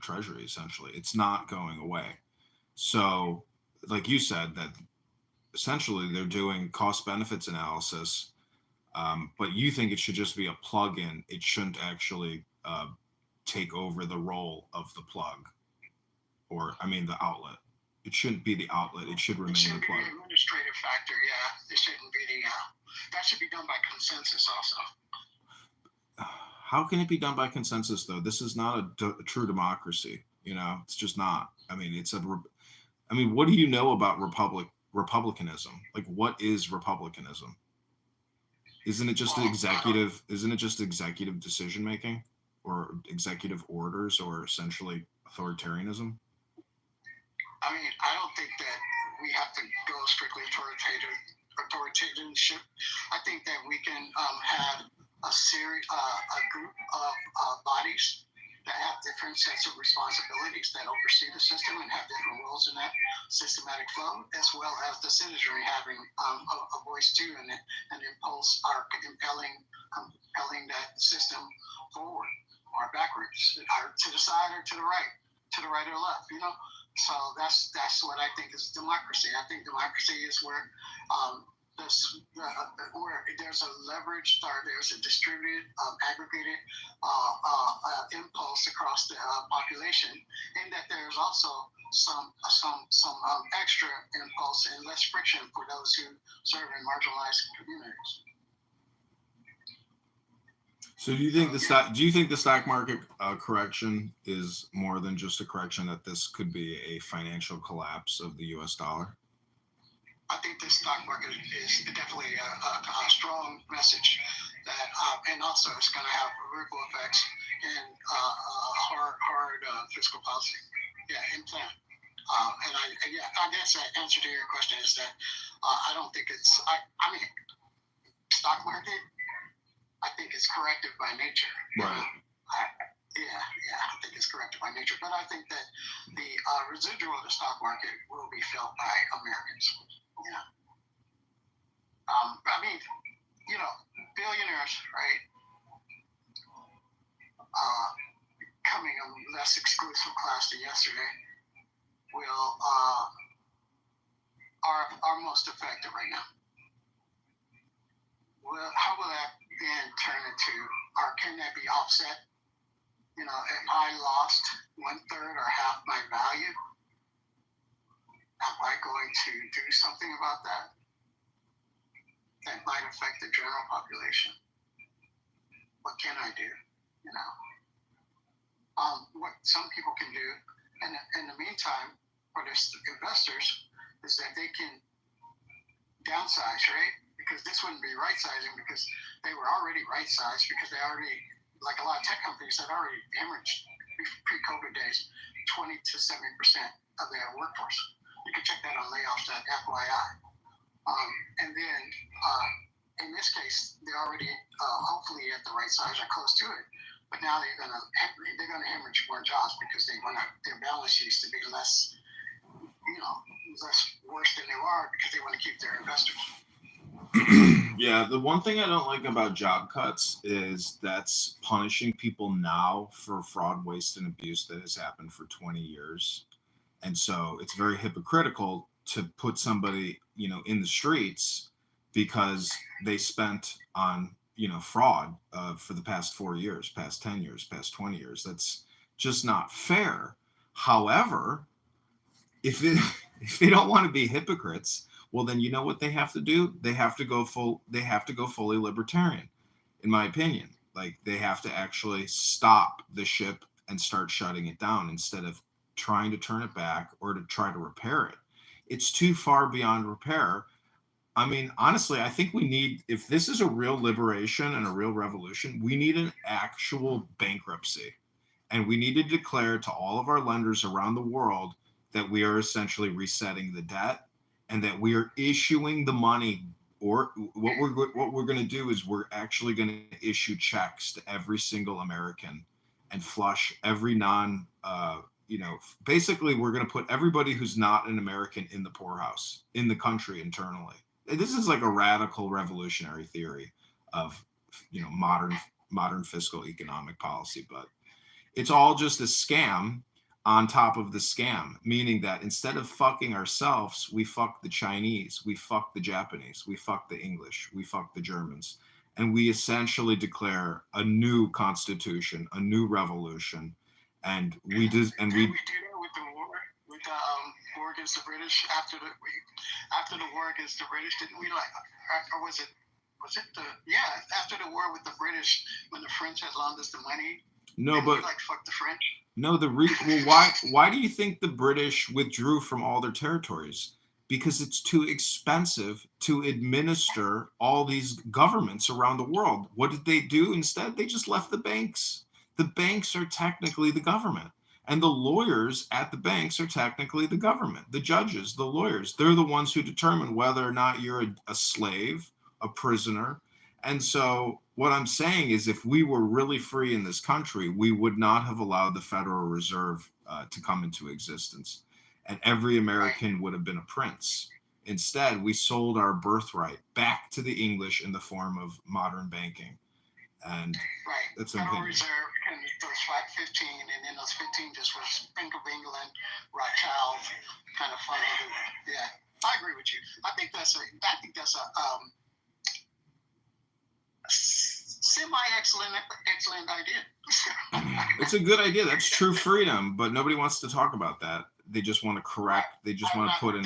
treasury. Essentially, it's not going away. So, like you said, that essentially they're doing cost benefits analysis, but you think it should just be a plug-in. It shouldn't actually take over the role of the plug, or I mean the outlet. It shouldn't be the outlet. It should remain the plug. Be an administrative factor. Yeah, it shouldn't be the. That should be done by consensus also. How can it be done by consensus though? This is not a true democracy. It's just not. I mean, what do you know about republicanism? Like, what is republicanism? Isn't it just executive? Isn't it just executive decision making, or executive orders, or essentially authoritarianism? I mean, I don't think that we have to go strictly authoritative. I think that we can have a group of bodies that have different sets of responsibilities that oversee the system and have different roles in that systematic flow, as well as the citizenry having a voice too, and impulse are compelling that system forward or backwards, or to the side or to the right or left. So that's what I think is democracy. I think democracy is where where there's a leveraged or there's a distributed, aggregated impulse across the population, and that there's also some extra impulse and less friction for those who serve in marginalized communities. So do you think the stock market correction is more than just a correction, that this could be a financial collapse of the U.S. dollar? I think the stock market is definitely a strong message that, and also it's going to have ripple effects and hard fiscal policy. Yeah, implant. I guess that answer to your question is that I don't think it's. I mean, stock market. I think it's corrective by nature. Right. I think it's corrective by nature. But I think that the residual of the stock market will be felt by Americans. Yeah. I mean, billionaires, right? Becoming a less exclusive class than yesterday will are most effective right now. Well, how will that then turn into, or can that be offset? If I lost 1/3 or half my value, am I going to do something about that? That might affect the general population. What can I do? What some people can do, and in the meantime, for the investors, is that they can downsize, right? Because this wouldn't be right sizing, because they were already right sized, because they already, like a lot of tech companies, had already hemorrhaged pre-COVID days 20 to 70% of their workforce. You can check that on layoffs.fyi. And then in this case, they're already hopefully at the right size or close to it. But now they're gonna hemorrhage more jobs, because they want their balance sheets to be less worse than they are, because they want to keep their investors. Yeah, the one thing I don't like about job cuts is that's punishing people now for fraud, waste, and abuse that has happened for 20 years. And so it's very hypocritical to put somebody, in the streets because they spent on, fraud for the past 4 years, past 10 years, past 20 years. That's just not fair. However, if they don't want to be hypocrites, well, then you know what they have to do? They have to go fully libertarian, in my opinion. Like, they have to actually stop the ship and start shutting it down, instead of trying to turn it back or to try to repair it. It's too far beyond repair. I mean, honestly, I think we need, if this is a real liberation and a real revolution, we need an actual bankruptcy. And we need to declare to all of our lenders around the world that we are essentially resetting the debt, and that we are issuing the money. Or what we're going to do is we're actually going to issue checks to every single American and flush every basically we're going to put everybody who's not an American in the poorhouse, in the country internally. This is like a radical revolutionary theory of, modern fiscal economic policy. But It's all just a scam on top of the scam, meaning that instead of fucking ourselves, we fuck the Chinese, we fuck the Japanese, we fuck the English, we fuck the Germans. And we essentially declare a new constitution, a new revolution. And we just, and Did we, we do that with the war, with the war against the British after the war against the British? Didn't we like, or was it after the war with the British when the French had loaned us the money? no, Didn't but we like fuck the French? no, well, why do you think the British withdrew from all their territories? Because it's too expensive to administer all these governments around the world. What did they do instead? They just left the banks. The banks are technically the government. And the lawyers at the banks are technically the government. The judges, the lawyers, they're the ones who determine whether or not you're a slave, a prisoner. And so, what I'm saying is, if we were really free in this country, we would not have allowed the Federal Reserve to come into existence. And every American would have been a prince. Instead, we sold our birthright back to the English in the form of modern banking. And Right. that's Federal opinion. Reserve and those 15, and then those 15 just was Bank of England, Rothschild, kind of funny. Yeah, I agree with you. I think that's a semi-excellent idea. It's a good idea. That's true freedom, but nobody wants to talk about that. They just want to correct. They just want to put in.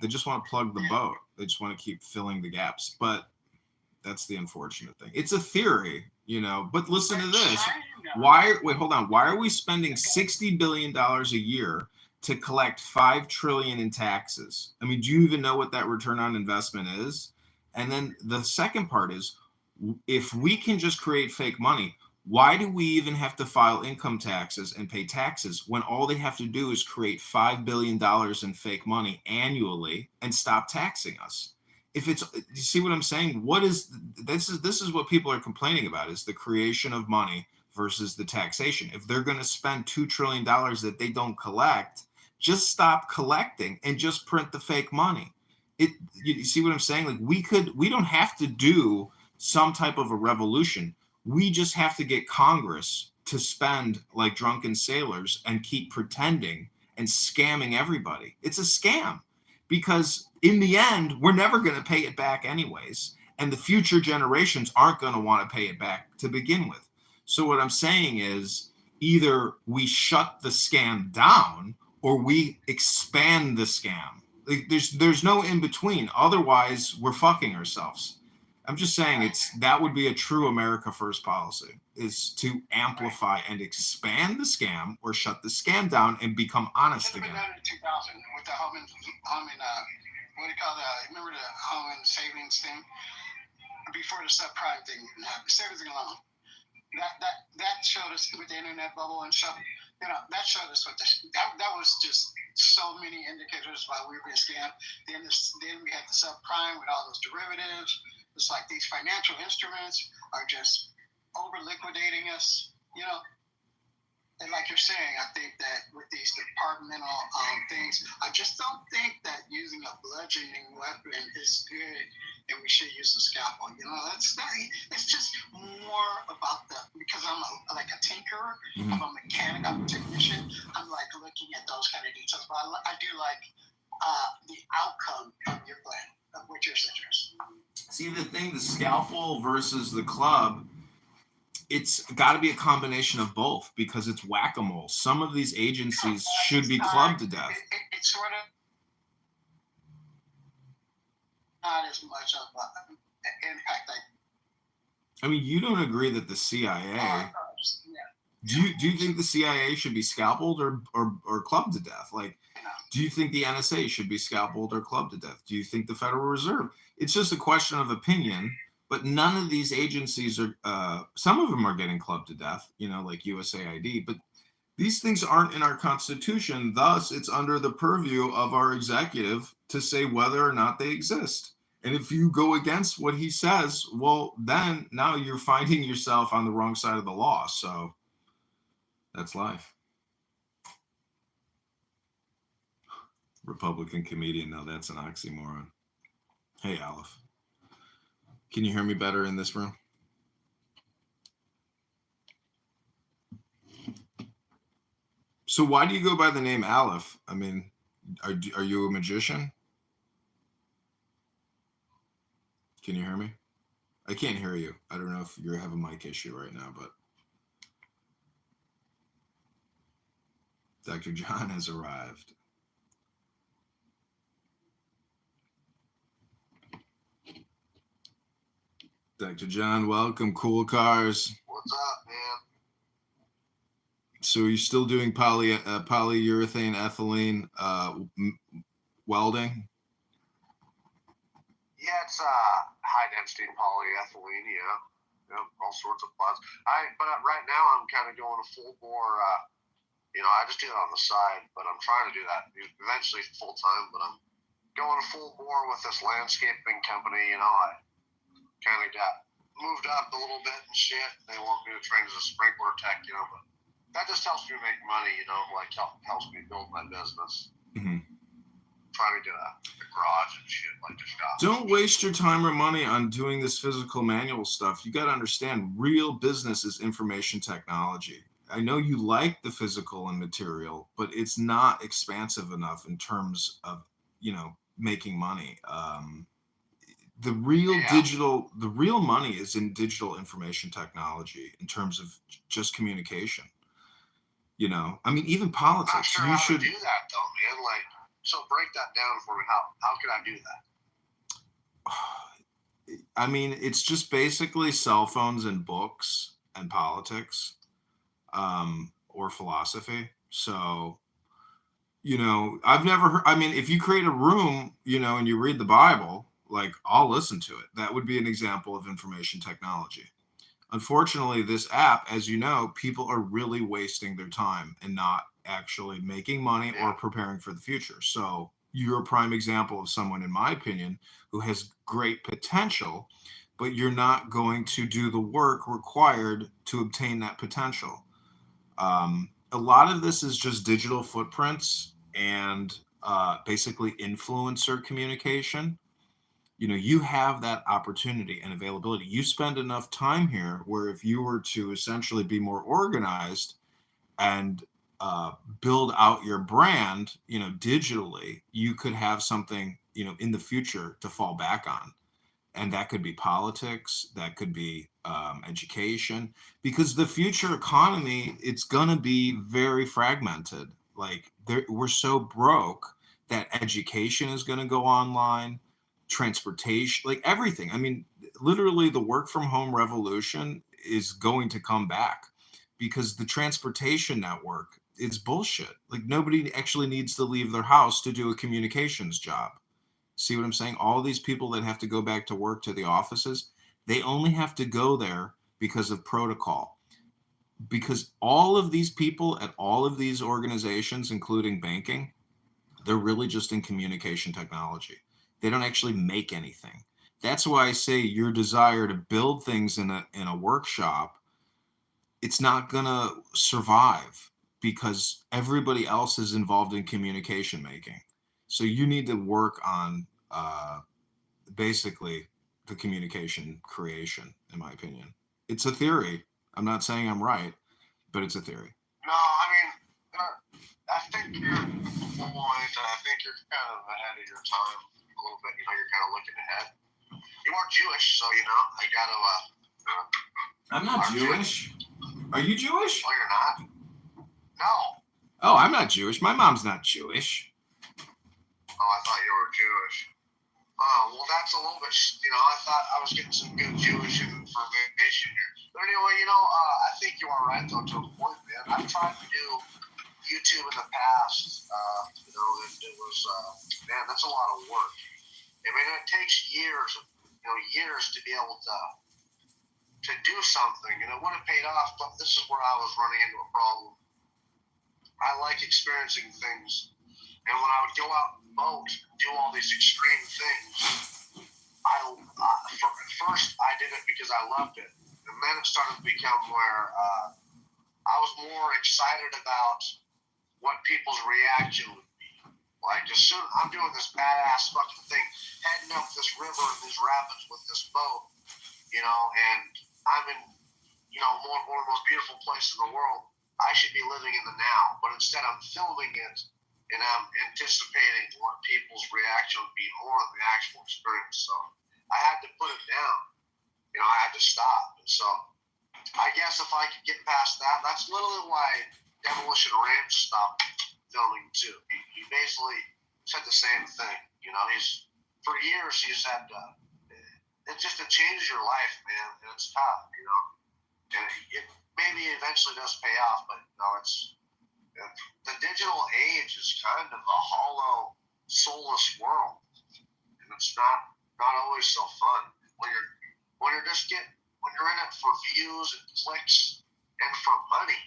They just want to plug the boat. They just want to keep filling the gaps. But that's the unfortunate thing. It's a theory, But listen to this. Wait, hold on. Why are we spending $60 billion a year to collect $5 trillion in taxes? I mean, do you even know what that return on investment is? And then the second part is, if we can just create fake money, why do we even have to file income taxes and pay taxes when all they have to do is create $5 billion in fake money annually and stop taxing us? If it's, you see what I'm saying? This is what people are complaining about, is the creation of money versus the taxation. If they're going to spend $2 trillion that they don't collect, just stop collecting and just print the fake money. You see what I'm saying? Like, we don't have to do some type of a revolution. We just have to get Congress to spend like drunken sailors and keep pretending and scamming everybody. It's a scam, because in the end, we're never going to pay it back anyways. And the future generations aren't going to want to pay it back to begin with. So what I'm saying is, either we shut the scam down or we expand the scam. Like, there's no in between. Otherwise, we're fucking ourselves. I'm just saying that would be a true America First policy, is to amplify and expand the scam, or shut the scam down and become honest again. Done in 2000 with the home and what do you call that? Remember the home and savings thing before the subprime thing? Savings alone. That showed us with the internet bubble and stuff. That showed us that was just so many indicators why we were being scammed. Then we had the subprime with all those derivatives. It's like these financial instruments are just over liquidating us, And like you're saying, I think that with these departmental things, I just don't think that using a bludgeoning weapon is good, and we should use the scalpel. It's just more about because I'm like a tinkerer, I'm a mechanic, I'm a technician. I'm like looking at those kind of details, but I do like the outcome of your plan, of what you're suggesting. See, the scalpel versus the club, it's got to be a combination of both, because it's whack-a-mole. Some of these agencies should be clubbed to death. It's sort of not as much of an impact. I mean, you don't agree that the CIA... Do you think the CIA should be scalpeled or clubbed to death? Like, do you think the NSA should be scalpeled or clubbed to death? Do you think the Federal Reserve? It's just a question of opinion. But none of these agencies are, some of them are getting clubbed to death, like USAID. But these things aren't in our Constitution. Thus, it's under the purview of our executive to say whether or not they exist. And if you go against what he says, well, then now you're finding yourself on the wrong side of the law. So that's life. Republican comedian. Now that's an oxymoron. Hey, Aleph. Can you hear me better in this room? So why do you go by the name Aleph? I mean, are you a magician? Can you hear me? I can't hear you. I don't know if you have a mic issue right now, but Dr. John has arrived. Dr. John, welcome. Cool Cars. What's up, man? So are you still doing polyurethane ethylene welding? Yeah, it's high density polyethylene. Yeah, all sorts of plots. But right now I'm kind of going a full bore. I just do that on the side, but I'm trying to do that eventually full time. But I'm going full bore with this landscaping company. I kind of got moved up a little bit and shit. They want me to train as a sprinkler tech, but that just helps me make money, helps me build my business. Mm-hmm. Trying to do the garage and shit, like the shop. Don't waste your time or money on doing this physical manual stuff. You got to understand, real business is information technology. I know you like the physical and material, but it's not expansive enough in terms of, making money. The real money is in digital information technology in terms of just communication. Even politics. I'm not sure how to do that though, man. So break that down for me. How could I do that? It's just basically cell phones and books and politics, or philosophy. So, I've never heard, if you create a room, and you read the Bible, I'll listen to it. That would be an example of information technology. Unfortunately, this app, as you know, people are really wasting their time and not actually making money or preparing for the future. So you're a prime example of someone, in my opinion, who has great potential, but you're not going to do the work required to obtain that potential. A lot of this is just digital footprints and basically influencer communication. You have that opportunity and availability. You spend enough time here where if you were to essentially be more organized and build out your brand, digitally, you could have something, in the future to fall back on. And that could be politics, that could be education, because the future economy, it's going to be very fragmented. We're so broke that education is going to go online, transportation, everything. Literally the work from home revolution is going to come back because the transportation network is bullshit. Nobody actually needs to leave their house to do a communications job. See what I'm saying? All these people that have to go back to work to the offices, they only have to go there because of protocol. Because all of these people at all of these organizations, including banking, they're really just in communication technology. They don't actually make anything. That's why I say your desire to build things in a workshop, it's not going to survive because everybody else is involved in communication making. So you need to work on basically the communication creation, in my opinion. It's a theory. I'm not saying I'm right, but it's a theory. No, I think you're on point. I think you're kind of ahead of your time a little bit. You're kind of looking ahead. You are Jewish, so I gotta. I'm not Jewish. Are you Jewish? Oh, you're not? No. Oh, I'm not Jewish. My mom's not Jewish. Oh, I thought you were Jewish. Oh, well, that's a little bit. I thought I was getting some good Jewish information here. But anyway, I think you are right though to a point, man. I've tried to do YouTube in the past. It was man, that's a lot of work. It takes years to be able to do something, and it would have paid off. But this is where I was running into a problem. I like experiencing things, and when I would go out and boat, do all these extreme things, first I did it because I loved it, and then it started to become where I was more excited about what people's reaction would be. As soon I'm doing this badass fucking thing, heading up this river and these rapids with this boat, and I'm in, one of the most beautiful places in the world. I should be living in the now, but instead I'm filming it and I'm anticipating what people's reaction would be more than the actual experience. So I had to put it down. I had to stop. And so I guess if I could get past that, that's literally why Demolition Ranch stopped filming too. He basically said the same thing. For years he's had it just it changes your life, man, and it's tough, And it maybe eventually does pay off, but it's the digital age is kind of a hollow, soulless world, and it's not always so fun when you're in it for views and clicks and for money.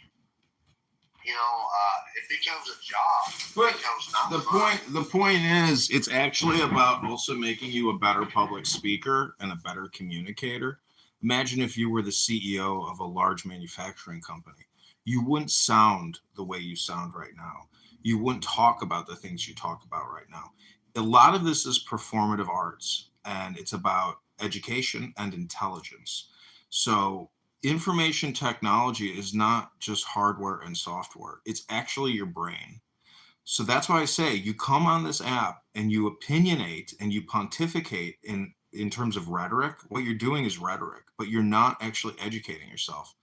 It becomes a job. But it becomes not fun. the point is, it's actually about also making you a better public speaker and a better communicator. Imagine if you were the CEO of a large manufacturing company. You wouldn't sound the way you sound right now. You wouldn't talk about the things you talk about right now. A lot of this is performative arts, and it's about education and intelligence. So information technology is not just hardware and software. It's actually your brain. So that's why I say you come on this app and you opinionate and you pontificate in terms of rhetoric. What you're doing is rhetoric, but you're not actually educating yourself.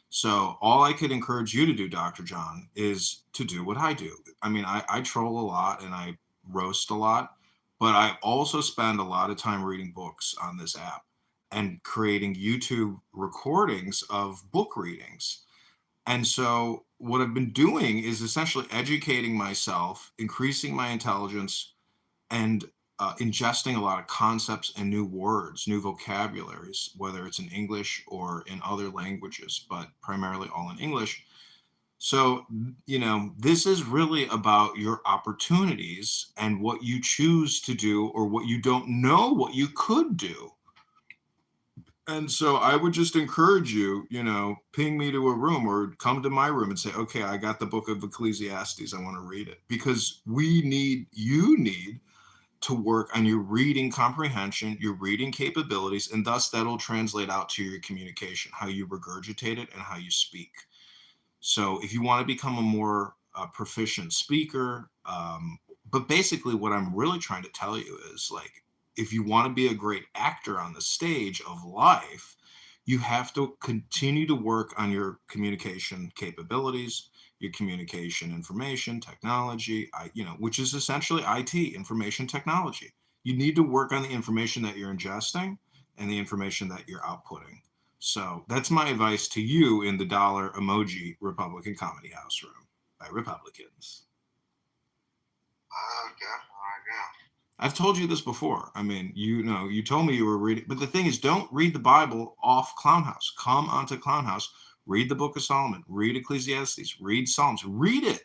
So all I could encourage you to do, Dr. John, is to do what I do. I mean, I troll a lot and I roast a lot, but I also spend a lot of time reading books on this app and creating YouTube recordings of book readings. And so what I've been doing is essentially educating myself, increasing my intelligence, and ingesting a lot of concepts and new words, new vocabularies, whether it's in English or in other languages, but primarily all in English. So, this is really about your opportunities and what you choose to do or what you don't know what you could do. And so I would just encourage you, ping me to a room or come to my room and say, okay, I got the book of Ecclesiastes. I want to read it, because you need to work on your reading comprehension, your reading capabilities, and thus that'll translate out to your communication, how you regurgitate it and how you speak. So if you want to become a more proficient speaker, but basically what I'm really trying to tell you is, like, if you want to be a great actor on the stage of life, you have to continue to work on your communication capabilities, your communication information technology, which is essentially IT, information technology. You need to work on the information that you're ingesting and the information that you're outputting. So that's my advice to you in the dollar emoji Republican Comedy House room by Republicans. Okay, all right, yeah. I've told you this before. I mean, you told me you were reading, but the thing is, don't read the Bible off Clownhouse. Come onto Clownhouse, read the Book of Solomon, read Ecclesiastes, read Psalms, read it,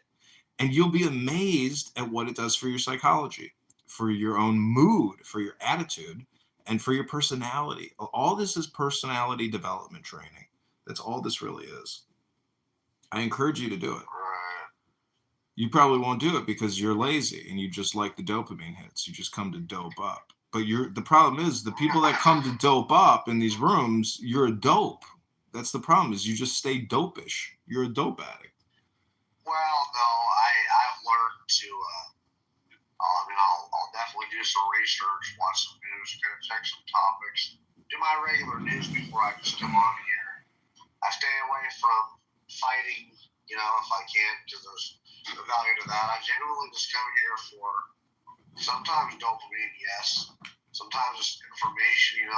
and you'll be amazed at what it does for your psychology, for your own mood, for your attitude, and for your personality. All this is personality development training. That's all this really is. I encourage you to do it. You probably won't do it because you're lazy and you just like the dopamine hits. You just come to dope up. But the problem is the people that come to dope up in these rooms, you're a dope. That's the problem, is you just stay dopish. You're a dope addict. Well, no, I've learned to, I'll definitely do some research, watch some news, check some topics, do my regular news before I just come on here. I stay away from fighting, if I can, because there's no value to that. I generally just come here for sometimes dopamine, yes. Sometimes it's information,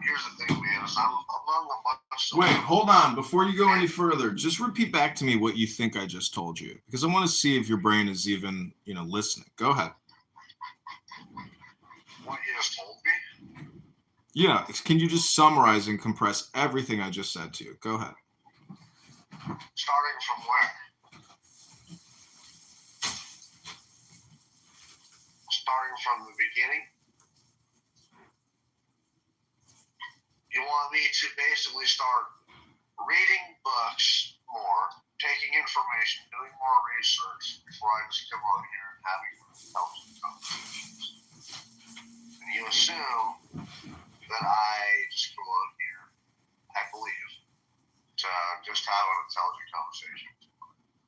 here's the thing, man, is I'm among a bunch of... Wait, hold on. Before you go any further, just repeat back to me what you think I just told you, because I want to see if your brain is even, listening. Go ahead. What you just told me? Yeah, can you just summarize and compress everything I just said to you? Go ahead. Starting from where? Starting from the beginning? You want me to basically start reading books more, taking information, doing more research before I just come on here and having intelligent conversations. And you assume that I just come on here, I believe, to just have an intelligent conversation.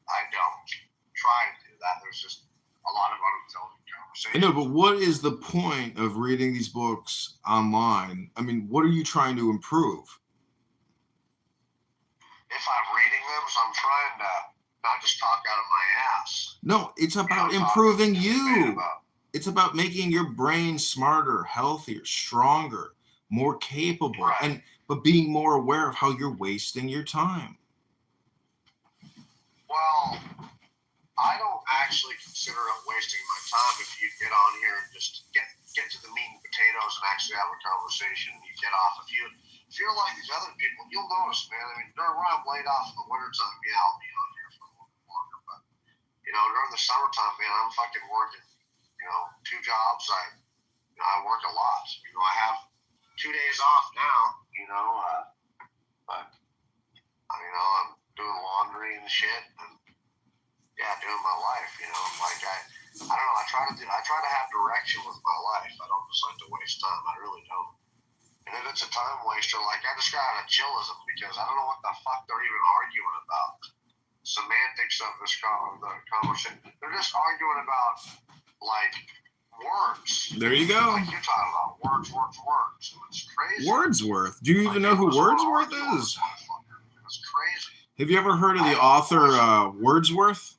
I don't try to do that. There's just a lot of unintelligent conversation. I know, but what is the point of reading these books online? I mean, what are you trying to improve? If I'm reading them, so I'm trying to not just talk out of my ass. No, it's about You know, improving talk you. about- It's about making your brain smarter, healthier, stronger, more capable, Right. but being more aware of how you're wasting your time. Well, I don't actually consider it wasting my time if you get on here and just get to the meat and potatoes and actually have a conversation and you get off. If you're like these other people, you'll notice, man. I mean, during when I'm laid off in the wintertime, yeah, I'll be on here for a little bit longer. But, during the summertime, man, I'm fucking working, 2 jobs. I work a lot. I have 2 days off now, but, I'm doing laundry and shit and, doing my life, like I don't know, I try to have direction with my life. I don't just like to waste time. I really don't. And if it's a time waster, like I just got out of chillism because I don't know what the fuck they're even arguing about. Semantics of this conversation. They're just arguing about like words. There you go. Like you're talking about words. It's crazy. Wordsworth. Do you even know who Wordsworth is? It's crazy. Have you ever heard of the author Wordsworth?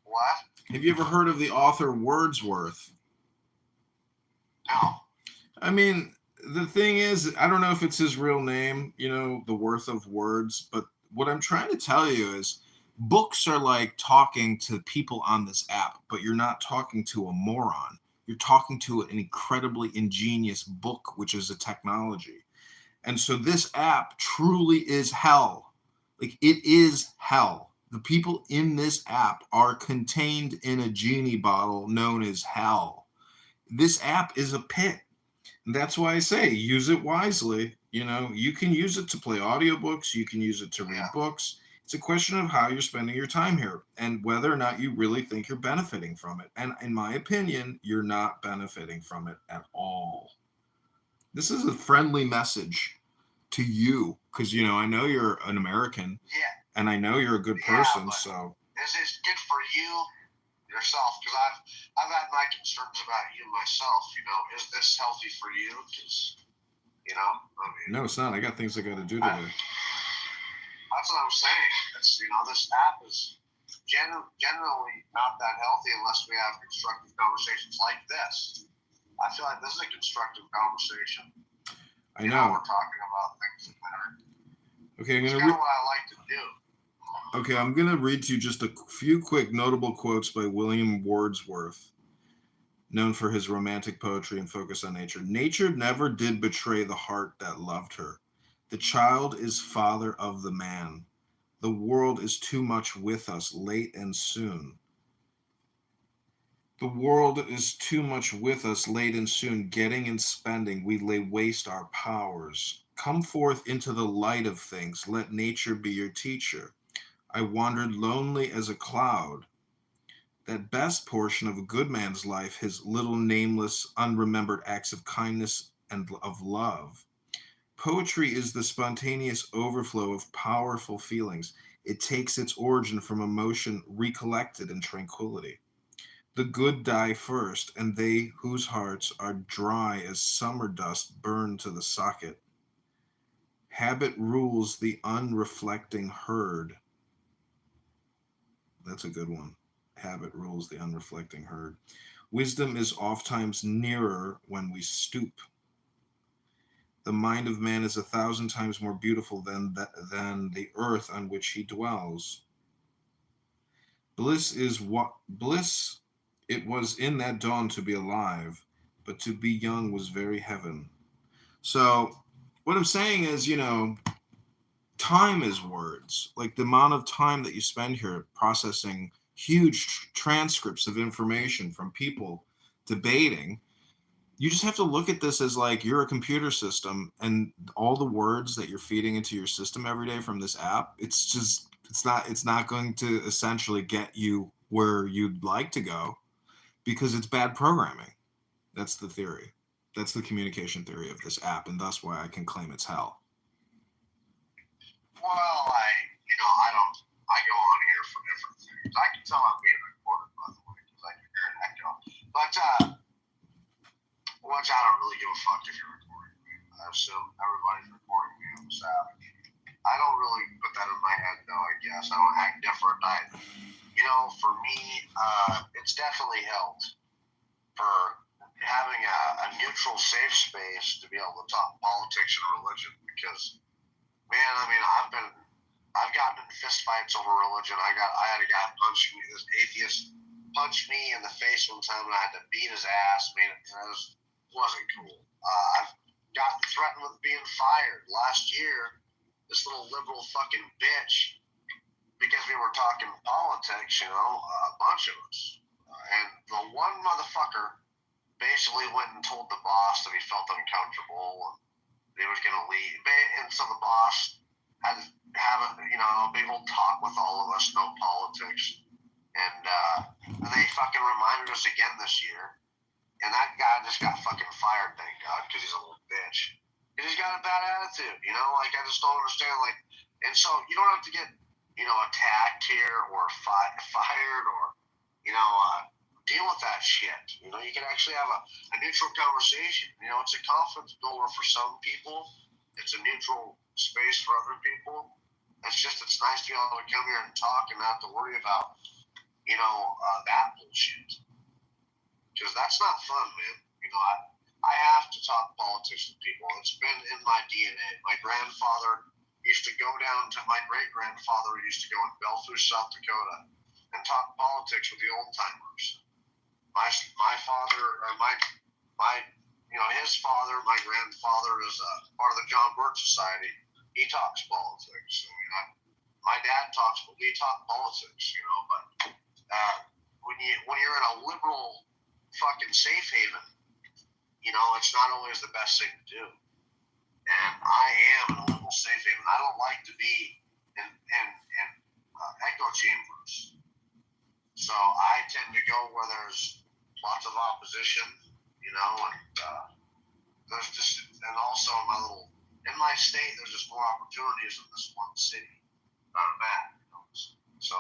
What? Have you ever heard of the author Wordsworth? No. I mean, the thing is, I don't know if it's his real name, the worth of words, but what I'm trying to tell you is books are like talking to people on this app, but you're not talking to a moron. You're talking to an incredibly ingenious book, which is a technology. And so this app truly is hell. Like, it is hell. The people in this app are contained in a genie bottle known as hell. This app is a pit. And that's why I say use it wisely. You can use it to play audiobooks. You can use it to read books. It's a question of how you're spending your time here and whether or not you really think you're benefiting from it. And in my opinion, you're not benefiting from it at all. This is a friendly message to you because, I know you're an American. Yeah. And I know you're a good person, but so. Is this good for you yourself? Because I've had my concerns about you myself. Is this healthy for you? Because No, it's not. I got things I got to do today. That's what I'm saying. It's this app is generally not that healthy unless we have constructive conversations like this. I feel like this is a constructive conversation. I know. We're talking about things that matter. Okay, it's kind of what I like to do. Okay, I'm going to read to you just a few quick notable quotes by William Wordsworth, known for his romantic poetry and focus on nature. Nature never did betray the heart that loved her. The child is father of the man. The world is too much with us, late and soon. The world is too much with us, late and soon. Getting and spending, we lay waste our powers. Come forth into the light of things. Let nature be your teacher. I wandered lonely as a cloud. That best portion of a good man's life, his little nameless, unremembered acts of kindness and of love. Poetry is the spontaneous overflow of powerful feelings. It takes its origin from emotion recollected in tranquility. The good die first, and they whose hearts are dry as summer dust burn to the socket. Habit rules the unreflecting herd. That's a good one. Habit rules the unreflecting herd. Wisdom is oftentimes nearer when we stoop. The mind of man is 1,000 times more beautiful than the earth on which he dwells. Bliss. It was in that dawn to be alive, but to be young was very heaven. So what I'm saying is, time is words. Like the amount of time that you spend here processing huge transcripts of information from people debating, you just have to look at this as like you're a computer system, and all the words that you're feeding into your system every day from this app, it's not going to essentially get you where you'd like to go because it's bad programming. That's the theory. That's the communication theory of this app, and that's why I can claim it's hell. Well, I go on here for different things. I can tell I'm being recorded, by the way, because I can hear an echo. But, which I don't really give a fuck if you're recording me. I assume everybody's recording me on this app. I don't really put that in my head, though, I guess. I don't act different. For me, it's definitely helped for having a neutral, safe space to be able to talk politics and religion because, man, I mean, I've gotten in fist fights over religion. I had a guy punch me, this atheist punched me in the face one time and I had to beat his ass. Man, it wasn't cool. I've gotten threatened with being fired. Last year, this little liberal fucking bitch, because we were talking politics, a bunch of us. And the one motherfucker basically went and told the boss that he felt uncomfortable and he was going to leave. And so the boss had to have a big old talk with all of us, no politics. And they fucking reminded us again this year. And that guy just got fucking fired, thank God, because he's a little bitch. He's got a bad attitude, I just don't understand, and so you don't have to get, attacked here or fired or, deal with that shit. You can actually have a neutral conversation. It's a conflict builder for some people. It's a neutral space for other people. It's nice to be able to come here and talk and not have to worry about, that bullshit. Because that's not fun, man. I have to talk politics with people. It's been in my DNA. My grandfather used to go down to my great-grandfather used to go in Belfast, South Dakota and talk politics with the old-timers. My father, or his father, my grandfather is part of the John Birch Society. He talks politics. My dad we talk politics, but when you're in a liberal fucking safe haven, it's not always the best thing to do. And I am in a liberal safe haven. I don't like to be in echo chambers. So I tend to go where there's lots of opposition, and there's just, and also in my state, there's just more opportunities in this one city that I'm at, So,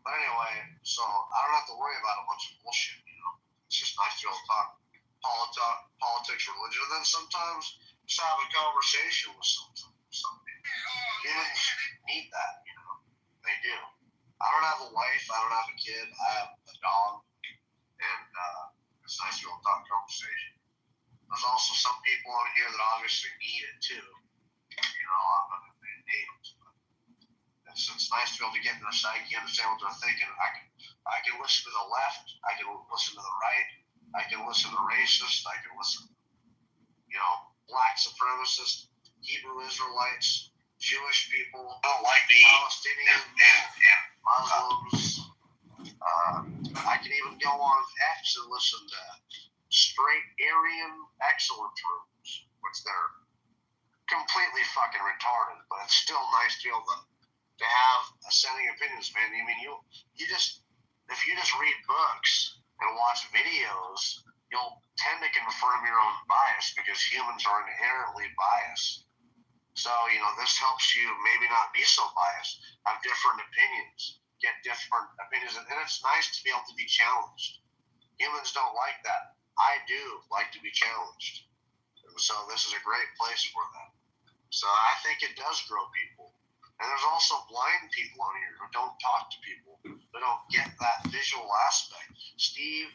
but anyway, so I don't have to worry about a bunch of bullshit, It's just nice to be able to talk politics, religion, and then sometimes just have a conversation with some people. Humans need that, They do. I don't have a wife. I don't have a kid. I have a dog. And it's nice to be able to talk conversation. There's also some people on here that obviously need it too. I'm not going to name names. But it's nice to be able to get in their psyche, understand what they're thinking. I can listen to the left. I can listen to the right. I can listen to racists. I can listen to, black supremacists, Hebrew Israelites, Jewish people, Palestinians, and Muslims. I can even go on X and listen to straight Aryan exoterims, which they're completely fucking retarded, but it's still nice to be able to have ascending opinions, man. I mean, if you just read books and watch videos, you'll tend to confirm your own bias because humans are inherently biased. So, this helps you maybe not be so biased, have different opinions, get different opinions, and it's nice to be able to be challenged. Humans don't like that. I do like to be challenged. So this is a great place for that. So I think it does grow people. And there's also blind people on here who don't talk to people, who don't get that visual aspect. Steve,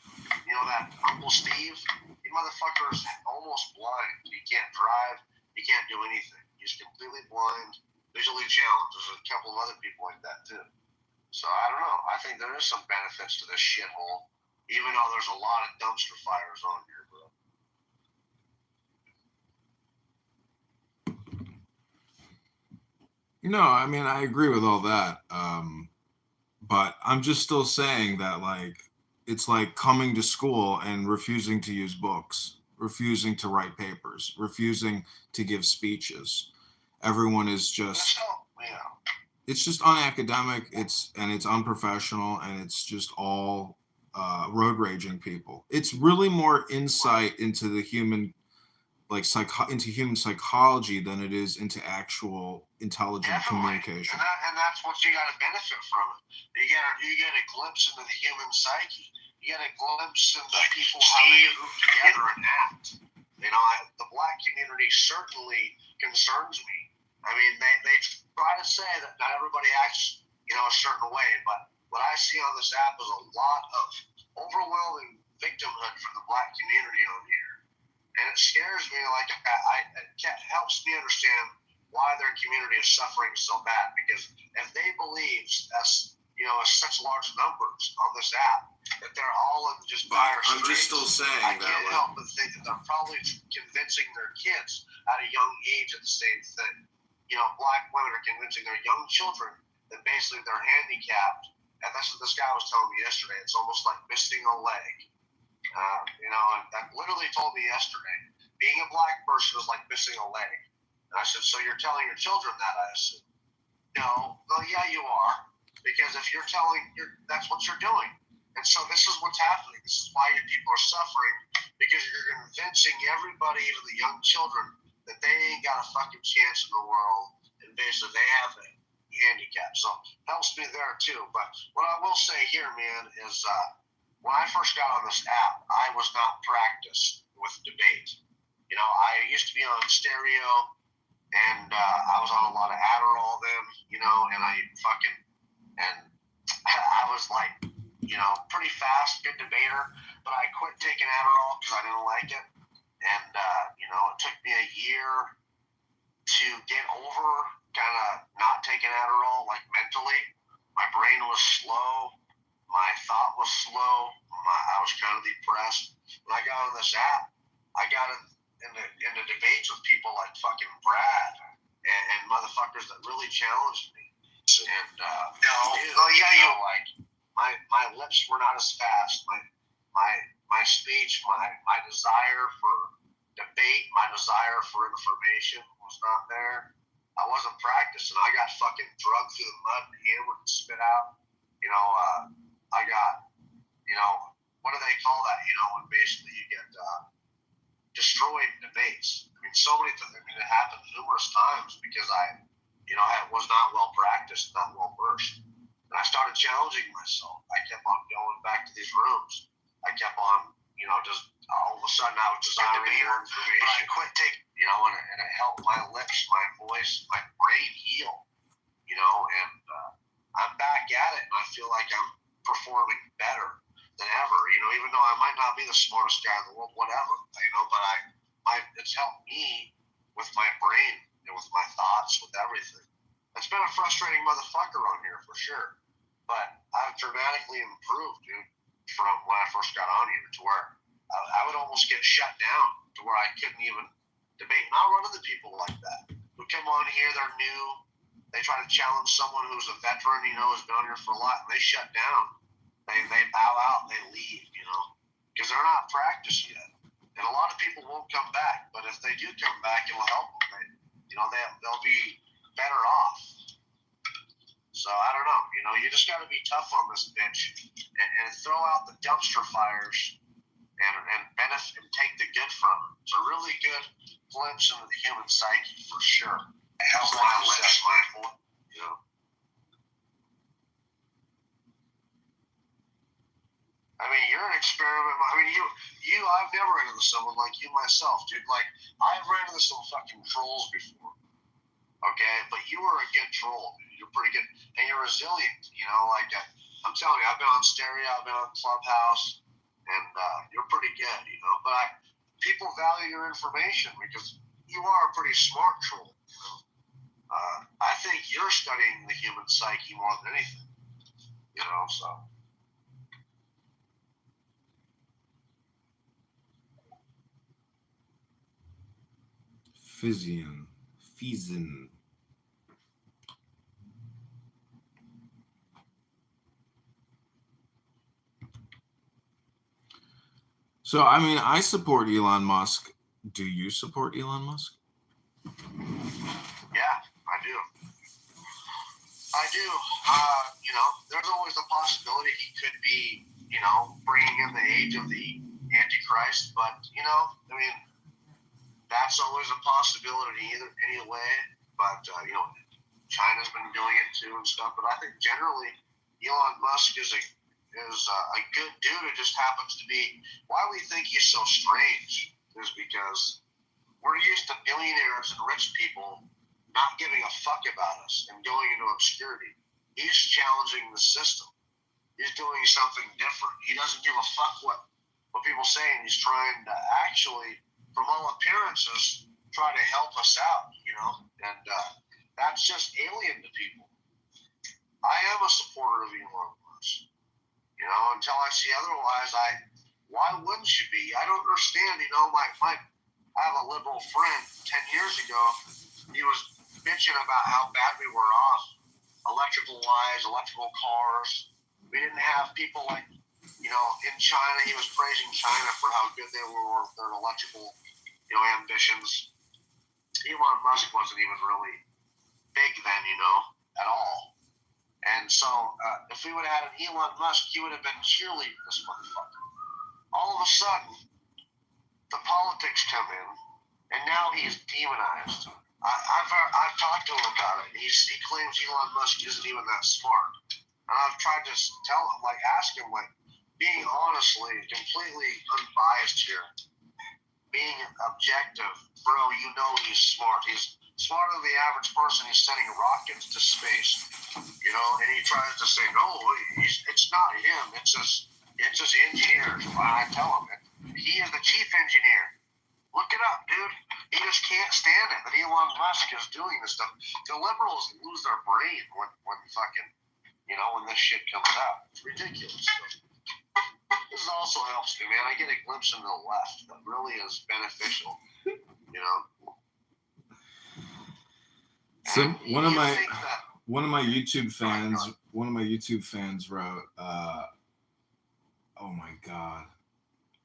that Uncle Steve, he motherfucker is almost blind. He can't drive. He can't do anything. He's completely blind, visually challenged. There's a couple of other people like that too. So I don't know. I think there is some benefits to this shithole, even though there's a lot of dumpster fires on here, bro. No, I mean, I agree with all that. But I'm just still saying that, it's like coming to school and refusing to use books, refusing to write papers, refusing to give speeches. Everyone is just, it's just unacademic. It's unprofessional, and it's just all road raging people. It's really more insight into the human into human psychology than it is into actual intelligent Definitely. communication. And that's what you got to benefit from it. You get a glimpse into the human psyche. You get a glimpse into people how they group together and act. You know, the black community certainly concerns me. I mean, they try to say that not everybody acts, you know, a certain way, but what I see on this app is a lot of overwhelming victimhood from the black community on here. And it scares me, like, it helps me understand why their community is suffering so bad. Because if they believe, as you know, as such large numbers on this app, that they're all in just dire straits, I'm just still saying I can't help but think that they're probably convincing their kids at a young age of the same thing. You know, black women are convincing their young children that basically they're handicapped. And that's what this guy was telling me yesterday. It's almost like missing a leg. You know, and that literally told me yesterday, being a black person is like missing a leg. And I said, so you're telling your children that, I assume? No, well, yeah, you are. Because if you're telling, that's what you're doing. And so this is what's happening. This is why your people are suffering, because you're convincing everybody, even the young children, that they ain't got a fucking chance in the world. And basically they have a handicap. So it helps me there too. But what I will say here, man, is when I first got on this app, I was not practiced with debate. You know, I used to be on stereo, and I was on a lot of Adderall then, you know, and I was like, you know, pretty fast, good debater, but I quit taking Adderall because I didn't like it. And, you know, it took me a year to get over kind of not taking Adderall, like mentally. My brain was slow. My thought was slow. I was kind of depressed. When I got on this app, I got into debates with people like fucking Brad and motherfuckers that really challenged me. And like my lips were not as fast. My speech, my desire for debate, my desire for information was not there. I wasn't practiced, and I got fucking drugged through the mud and hammered and spit out. You know, I got, you know, what do they call that? You know, when basically you get destroyed in debates. I mean, it happened numerous times because I was not well practiced, not well versed. And I started challenging myself. I kept on going back to these rooms. I kept on, you know, just all of a sudden I was desiring more information. But I quit taking, you know, and it helped my lips, my voice, my brain heal, you know, and I'm back at it, and I feel like I'm performing better than ever, you know, even though I might not be the smartest guy in the world, whatever, you know, but it's helped me with my brain and with my thoughts, with everything. It's been a frustrating motherfucker on here for sure, but I've dramatically improved, dude, from when I first got on here to where I would almost get shut down to where I couldn't even debate. And I'll run into people like that who come on here, they're new, they try to challenge someone who's a veteran, you know, who's been on here for a lot, and they shut down. They bow out, they leave, you know, because they're not practiced yet. And a lot of people won't come back, but if they do come back, it will help them. They'll be better off. So I don't know, you know, you just got to be tough on this bitch and throw out the dumpster fires and benefit and take the good from it. It's a really good glimpse into the human psyche for sure. It helps my lips, you know. I mean, you're an experiment. I mean, I've never run into someone like you myself, dude. Like, I've ran into some fucking trolls before, okay? But you were a good troll, dude. You're pretty good. And you're resilient, you know? Like, I'm telling you, I've been on stereo, I've been on Clubhouse, and you're pretty good, you know? But people value your information because you are a pretty smart troll, you know? I think you're studying the human psyche more than anything, you know, so... Fizen. So, I mean, I support Elon Musk. Do you support Elon Musk? Yeah, I do. You know, there's always the possibility he could be, you know, bringing in the age of the Antichrist. But, you know, I mean, that's always a possibility any way. But China's been doing it too and stuff. But I think generally Elon Musk is a good dude who just happens to be. Why we think he's so strange is because we're used to billionaires and rich people not giving a fuck about us and going into obscurity. He's challenging the system. He's doing something different. He doesn't give a fuck what people say, and he's trying to actually, from all appearances, try to help us out, and that's just alien to people. I am a supporter of Elon Musk, until I see otherwise. Why wouldn't you be? I don't understand, I have a liberal friend 10 years ago. He was bitching about how bad we were off, electrical cars. We didn't have people like, in China. He was praising China for how good they were with their electrical, ambitions. Elon Musk wasn't even really big then, at all. And so if we would have had an Elon Musk, he would have been cheerleading this motherfucker. All of a sudden, the politics come in, and now he's demonized. I've talked to him about it. He claims Elon Musk isn't even that smart. And I've tried to tell him, ask him, being honestly, completely unbiased here, being objective, bro, he's smart. He's smarter than the average person. He's sending rockets to space, and he tries to say, no, it's not him. It's his engineers. I tell him, he is the chief engineer. Look it up, dude. He just can't stand it that Elon Musk is doing this stuff. The liberals lose their brain when fucking, when this shit comes out. It's ridiculous. This also helps me, man. I get a glimpse into the left that really is beneficial, So one of my YouTube fans wrote, oh my God,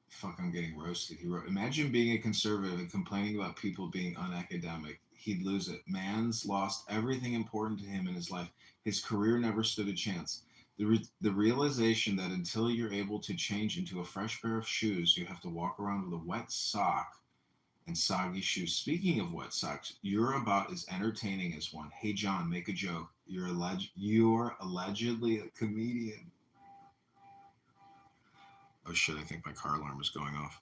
fuck, I'm getting roasted. He wrote, imagine being a conservative and complaining about people being unacademic. He'd lose it. Man's lost everything important to him in his life. His career never stood a chance. The realization that until you're able to change into a fresh pair of shoes, you have to walk around with a wet sock and soggy shoes. Speaking of wet socks, you're about as entertaining as one. Hey, John, make a joke. You're allegedly a comedian. Oh, shit, I think my car alarm is going off.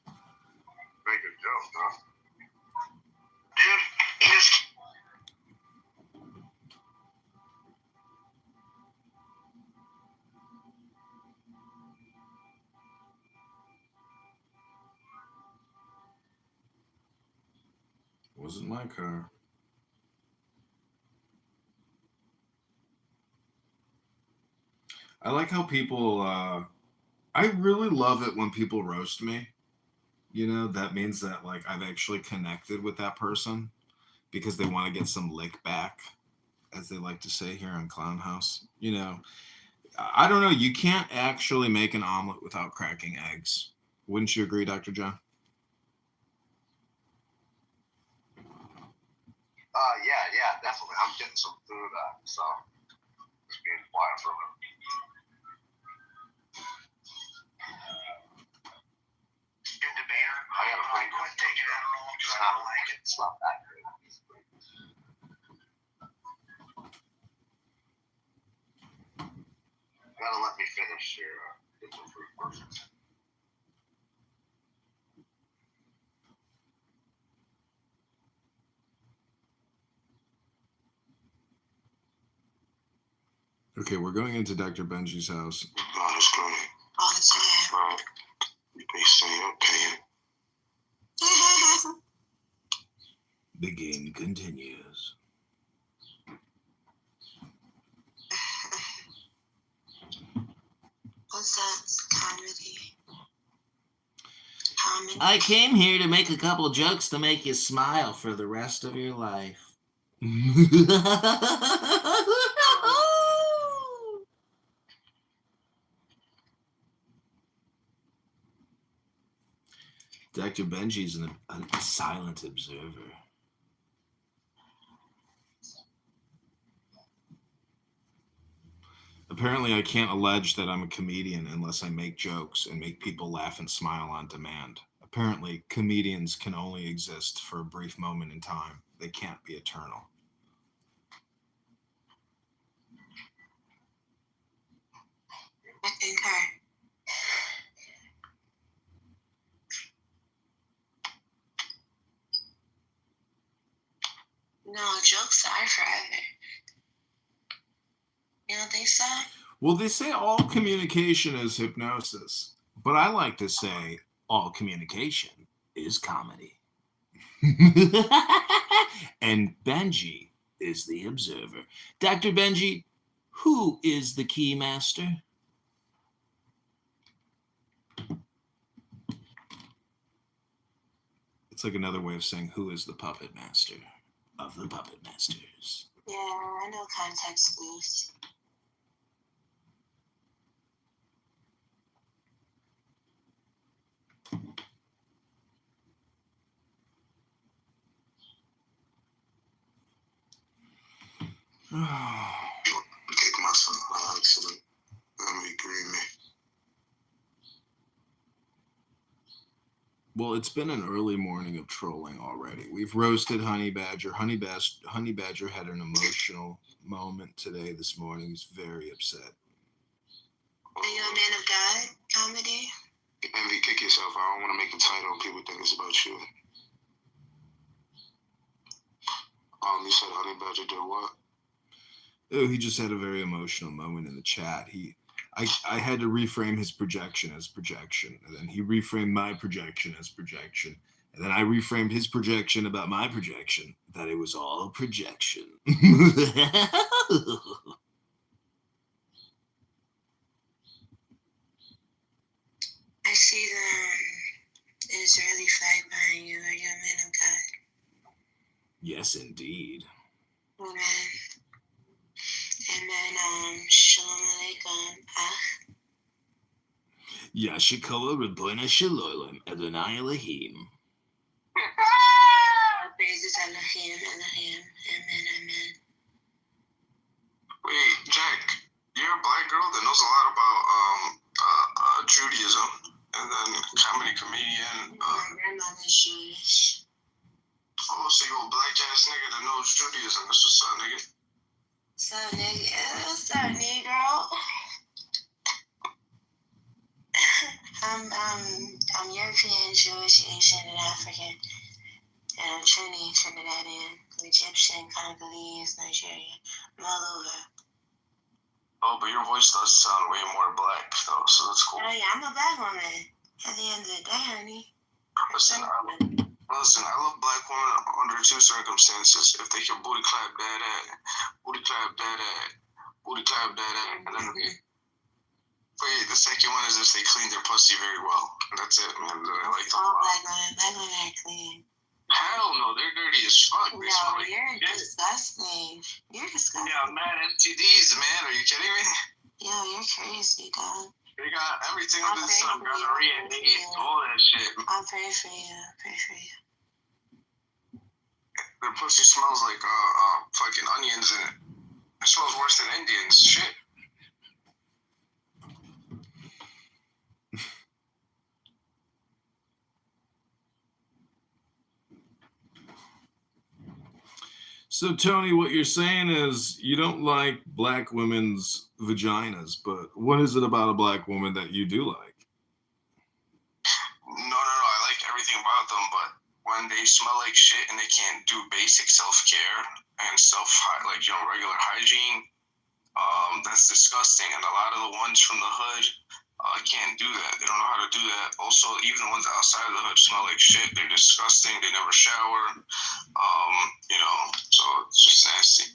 Make a joke, huh? Dude, he just... Wasn't my car. I like how people, I really love it when people roast me. That means that I've actually connected with that person because they want to get some lick back, as they like to say here on Clown House. I don't know. You can't actually make an omelet without cracking eggs. Wouldn't you agree, Dr. John? Yeah, definitely. I'm getting some food, so just being quiet for a minute. Good debater. I gotta quit taking Adderall because I don't like it. It's not that good. Gotta let me finish here. Get some food first. Okay, we're going into Dr. Benji's house. God is great. All the time. Right. They say, okay. The game continues. What's that? Comedy. I came here to make a couple jokes to make you smile for the rest of your life. Dr. Benji's a silent observer. Apparently, I can't allege that I'm a comedian unless I make jokes and make people laugh and smile on demand. Apparently, comedians can only exist for a brief moment in time. They can't be eternal. I concur. No, jokes are forever. You don't think so? Well, they say all communication is hypnosis, but I like to say all communication is comedy. And Benji is the observer. Dr. Benji, who is the key master? It's like another way of saying who is the puppet master of the puppet masters. Yeah, I know context clues. Kick myself out, actually. Let me agree me. Well, it's been an early morning of trolling already. We've roasted Honey Badger. Honey Badger had an emotional moment today, this morning. He's very upset. Are you a man of God? Comedy? Envy, kick yourself. I don't want to make a title and people think it's about you. You said Honey Badger did what? Oh, he just had a very emotional moment in the chat. I had to reframe his projection as projection, and then he reframed my projection as projection, and then I reframed his projection about my projection, that it was all projection. I see the Israeli flag behind you. Are you a man of God? Yes, indeed. Amen. Amen. Shalom alaikum. Yashikola Rabbuna Shalom Adonai Elohim. Praises Elohim, Elohim. Amen, amen. Wait, Jack, you're a black girl that knows a lot about Judaism and then comedy comedian. My grandmother's Jewish. Oh, so you a black ass nigga that knows Judaism. That's what's up, nigga. So, nigga, what's up, Negro? I'm European, Jewish, Asian, and African. And I'm Trinidadian, Egyptian, Congolese, Nigerian. I'm all over. Oh, but your voice does sound way more black, though, so that's cool. Oh, yeah, I'm a black woman. At the end of the day, honey. Listen, I love black women under two circumstances. If they can booty clap that at, booty clap that at, booty clap that at, and then wait, the second one is if they clean their pussy very well. That's it, man. I like them a All lot. black women are clean. Hell no, they're dirty as fuck. They smell No, like you're shit. disgusting. You're disgusting. Yeah, mad STDs, man. Are you kidding me? Yo, you're crazy, dog. They got everything I'll under the pray sun. for you. Gonorrhea, AIDS, all that shit. I'll pray for you. Pray for you. Their pussy smells like fucking onions in it. It smells worse than Indians. Shit. So, Tony, what you're saying is you don't like black women's vaginas, but what is it about a black woman that you do like? No. I like everything about them, but when they smell like shit and they can't do basic self-care and regular hygiene, that's disgusting. And a lot of the ones from the hood can't do that. They don't know how to do that. Also, even the ones outside of the hood smell like shit. They're disgusting. They never shower. So it's just nasty.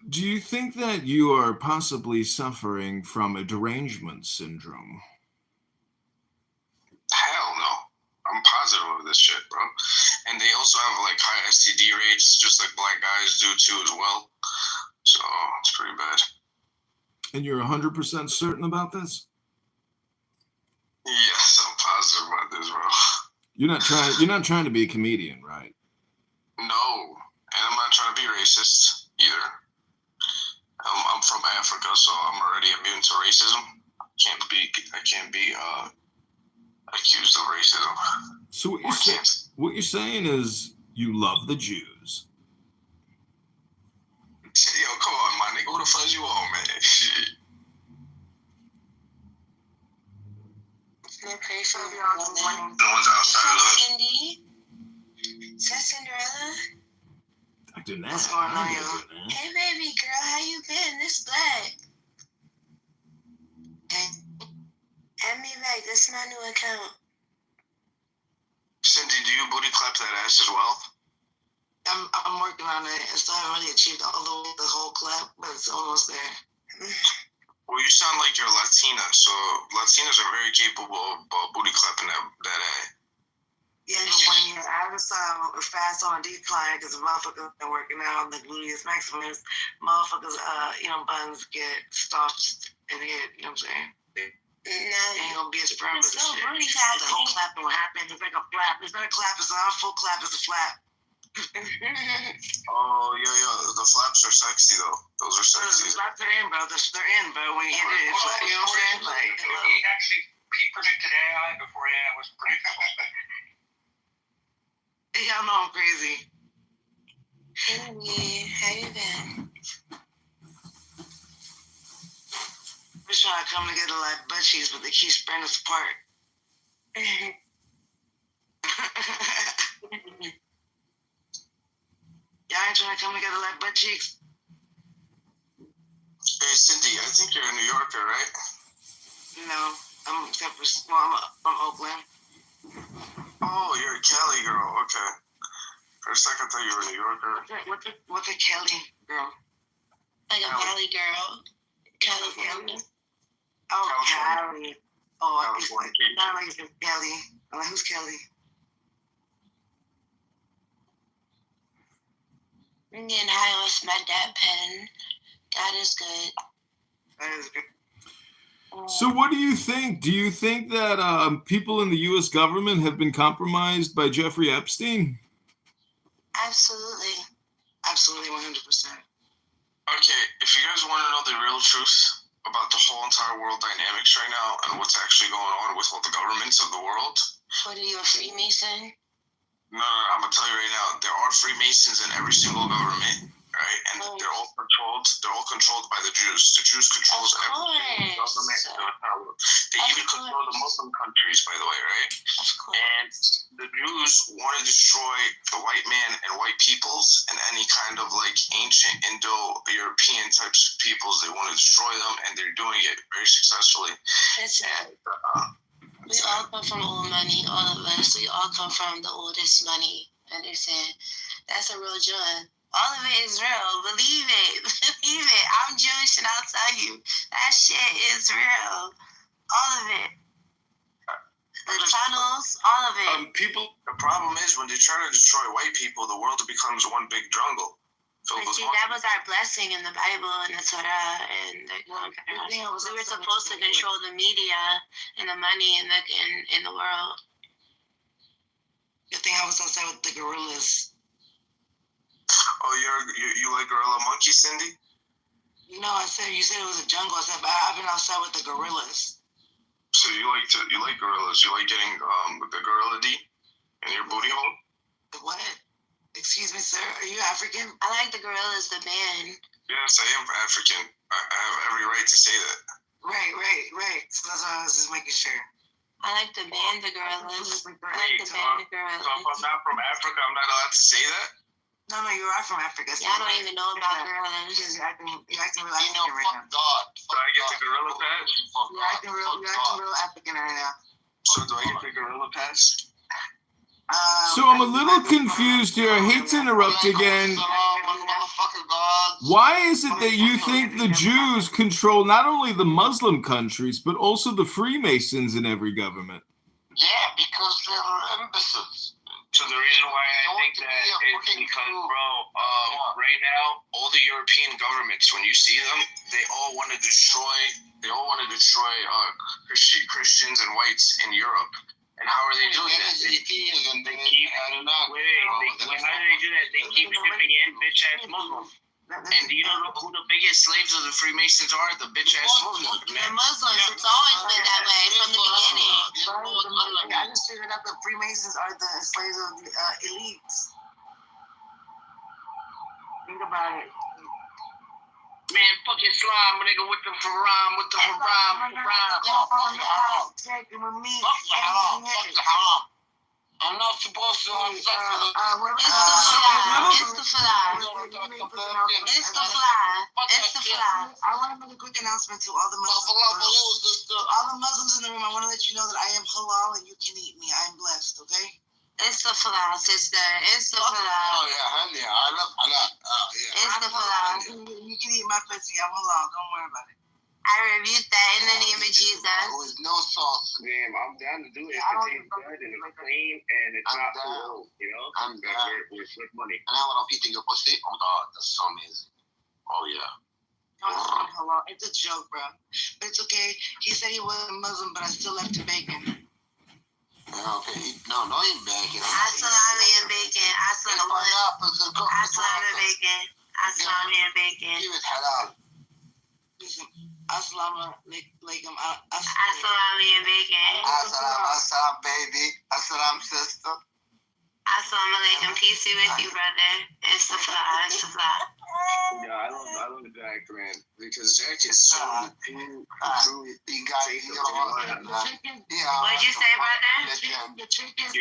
Do you think that you are possibly suffering from a derangement syndrome? Hell no. I'm positive of this shit, bro. And they also have like high STD rates, just like black guys do too as well. So it's pretty bad. And you're 100% certain about this? Yes, I'm positive about this, bro. You're not trying to be a comedian, right? No, and I'm not trying to be racist either. I'm from Africa, so I'm already immune to racism. I can't be accused of racism. So Or can't. what you're saying is you love the Jews. Yo, come on, my nigga. Who the fuck you on, man? Shit. No pray for me. The ones outside of us. Cindy? Is that Cinderella? Dr. Nat, What's going on, hi, yo? Dr. Nat. Hey, baby girl, how you been? This black. Hey, add me back. This is my new account. Cindy, do you booty clap that ass as well? I'm working on it. I still haven't really achieved all the whole clap, but it's almost there. Well, you sound like you're Latina, so Latinas are very capable of booty clapping that ass. Yeah, but when you're out of style or fast on a decline, because the motherfuckers been working out on the gluteus maximus, motherfuckers, buns get stopped and hit. You know what I'm saying? Ain't gonna be as firm as It's the so shit. booty The clapping. whole clapping will happen. It's like a flap. It's not a clap. It's not a full clap. It's a flap. Oh, yeah. The flaps are sexy, though. Those are The sexy. flaps are in, bro. They're in, bro. When you hit it, it's like, you know what I'm saying? Like, He predicted AI before AI was predictable. y'all know I'm crazy. Hey, how you been? We're trying to come together like butt cheeks, but they keep spreading us apart. Y'all ain't trying to come together like butt cheeks. Hey, Cindy, I think you're a New Yorker, right? No, I'm from Oakland. Oh, you're a Cali girl. Okay. For a second, I thought you were a New Yorker. What's a Cali girl? Like a valley girl. California. Oh, California. Cali. Oh, California. it's not like it's Kelly. I'm like, who's Kelly? I'm getting high off my dad pen. God is good. That is good. So what do you think? Do you think that people in the U.S. government have been compromised by Jeffrey Epstein? Absolutely. Absolutely 100%. Okay, if you guys want to know the real truth about the whole entire world dynamics right now and what's actually going on with all the governments of the world, What are you, a Freemason? no, I'm gonna tell you right now, there are Freemasons in every single government, right? And Oh. they're all controlled by the Jews. The Jews control Of every single course. government in the entire world. They Of even control the course. Muslim countries, by the way, right? Of course. And the Jews want to destroy the white man and white peoples and any kind of like ancient Indo-European types of peoples. They want to destroy them, and they're doing it very successfully. Listen, And we all come from old money, all of us. We all come from the oldest money. Understand? That's a real joy. All of it is real. Believe it. Believe it. I'm Jewish and I'll tell you. That shit is real. All of it. The tunnels, all of it. the problem is when they try to destroy white people, the world becomes one big jungle filled But with see, monkeys. that was our blessing in the Bible and the Torah and the we were supposed to control the media and the money in the world. Good thing I was outside with the gorillas. Oh, you like gorilla monkey, Cindy? You know, you said it was a jungle. I said, but I've been outside with the gorillas. So you like gorillas? You like getting the gorilla D in your booty hole? The what? Excuse me, sir. Are you African? I like the gorillas, the band. Yes, I am African. I have every right to say that. Right. So that's why I was just making sure. I like the band, the gorillas. I like the So band, the if gorillas. I'm not from Africa, I'm not allowed to say that? No, you are from Africa. So Y'all don't even know about gorillas. You're acting real African right now. God. Do I get the gorilla pass? You're acting real African right now. So do I get the gorilla pass? So I'm a little confused here. I hate to interrupt again. Why is it that you think the Jews control not only the Muslim countries, but also the Freemasons in every government? Yeah, because they're imbeciles. So the reason why I think that is because, bro, right now, all the European governments, when you see them, they all want to destroy Christians and whites in Europe. And how are they doing that? How do they do that? They keep shipping in bitch-ass Muslims. And do you know who the biggest slaves of the Freemasons are? The bitch ass Muslims, The man. Muslims, it's always been that way from the beginning. I just figured out the Freemasons are the slaves of the elites. Think about it. Man, fuck Islam, nigga, with the haram, with the haram. Checking with me. Fuck the haram, fuck the haram. I'm not supposed to have sex with It's the fly. It's the fly. It's the fly. I want to make a quick announcement to all the Muslims. All the Muslims in the room, I want to let you know that I am halal and you can eat me. I am blessed, okay? It's the fly, sister. It's the fly. Oh, yeah, honey, I love halal. Yeah. It's the fly. You can eat my pussy. I'm halal. Don't worry about it. I rebuke that in the name of Jesus. With no sauce. Damn, I'm down to do it. It tastes good and it's clean and it's I'm not down. too old, you know? I'm down. We're slick money. And now when I'm eating your pussy, oh my god, that's so amazing. Oh yeah. I'm halal. It's a joke, bro. But it's okay. He said he wasn't Muslim, but I still left him bacon. Yeah, okay. No, eat bacon. Salami and bacon. Salami and bacon. Salami and bacon. Give it halal. Listen, assalamu alaikum. Salami and bacon. Assalam, baby. Assalam, sister. Assalamu alaikum. Peace be with you, brother. It's the fly. It's the fly. Yeah, I love Jack, man, because Jack is so true. You got it. What'd you say, brother? You're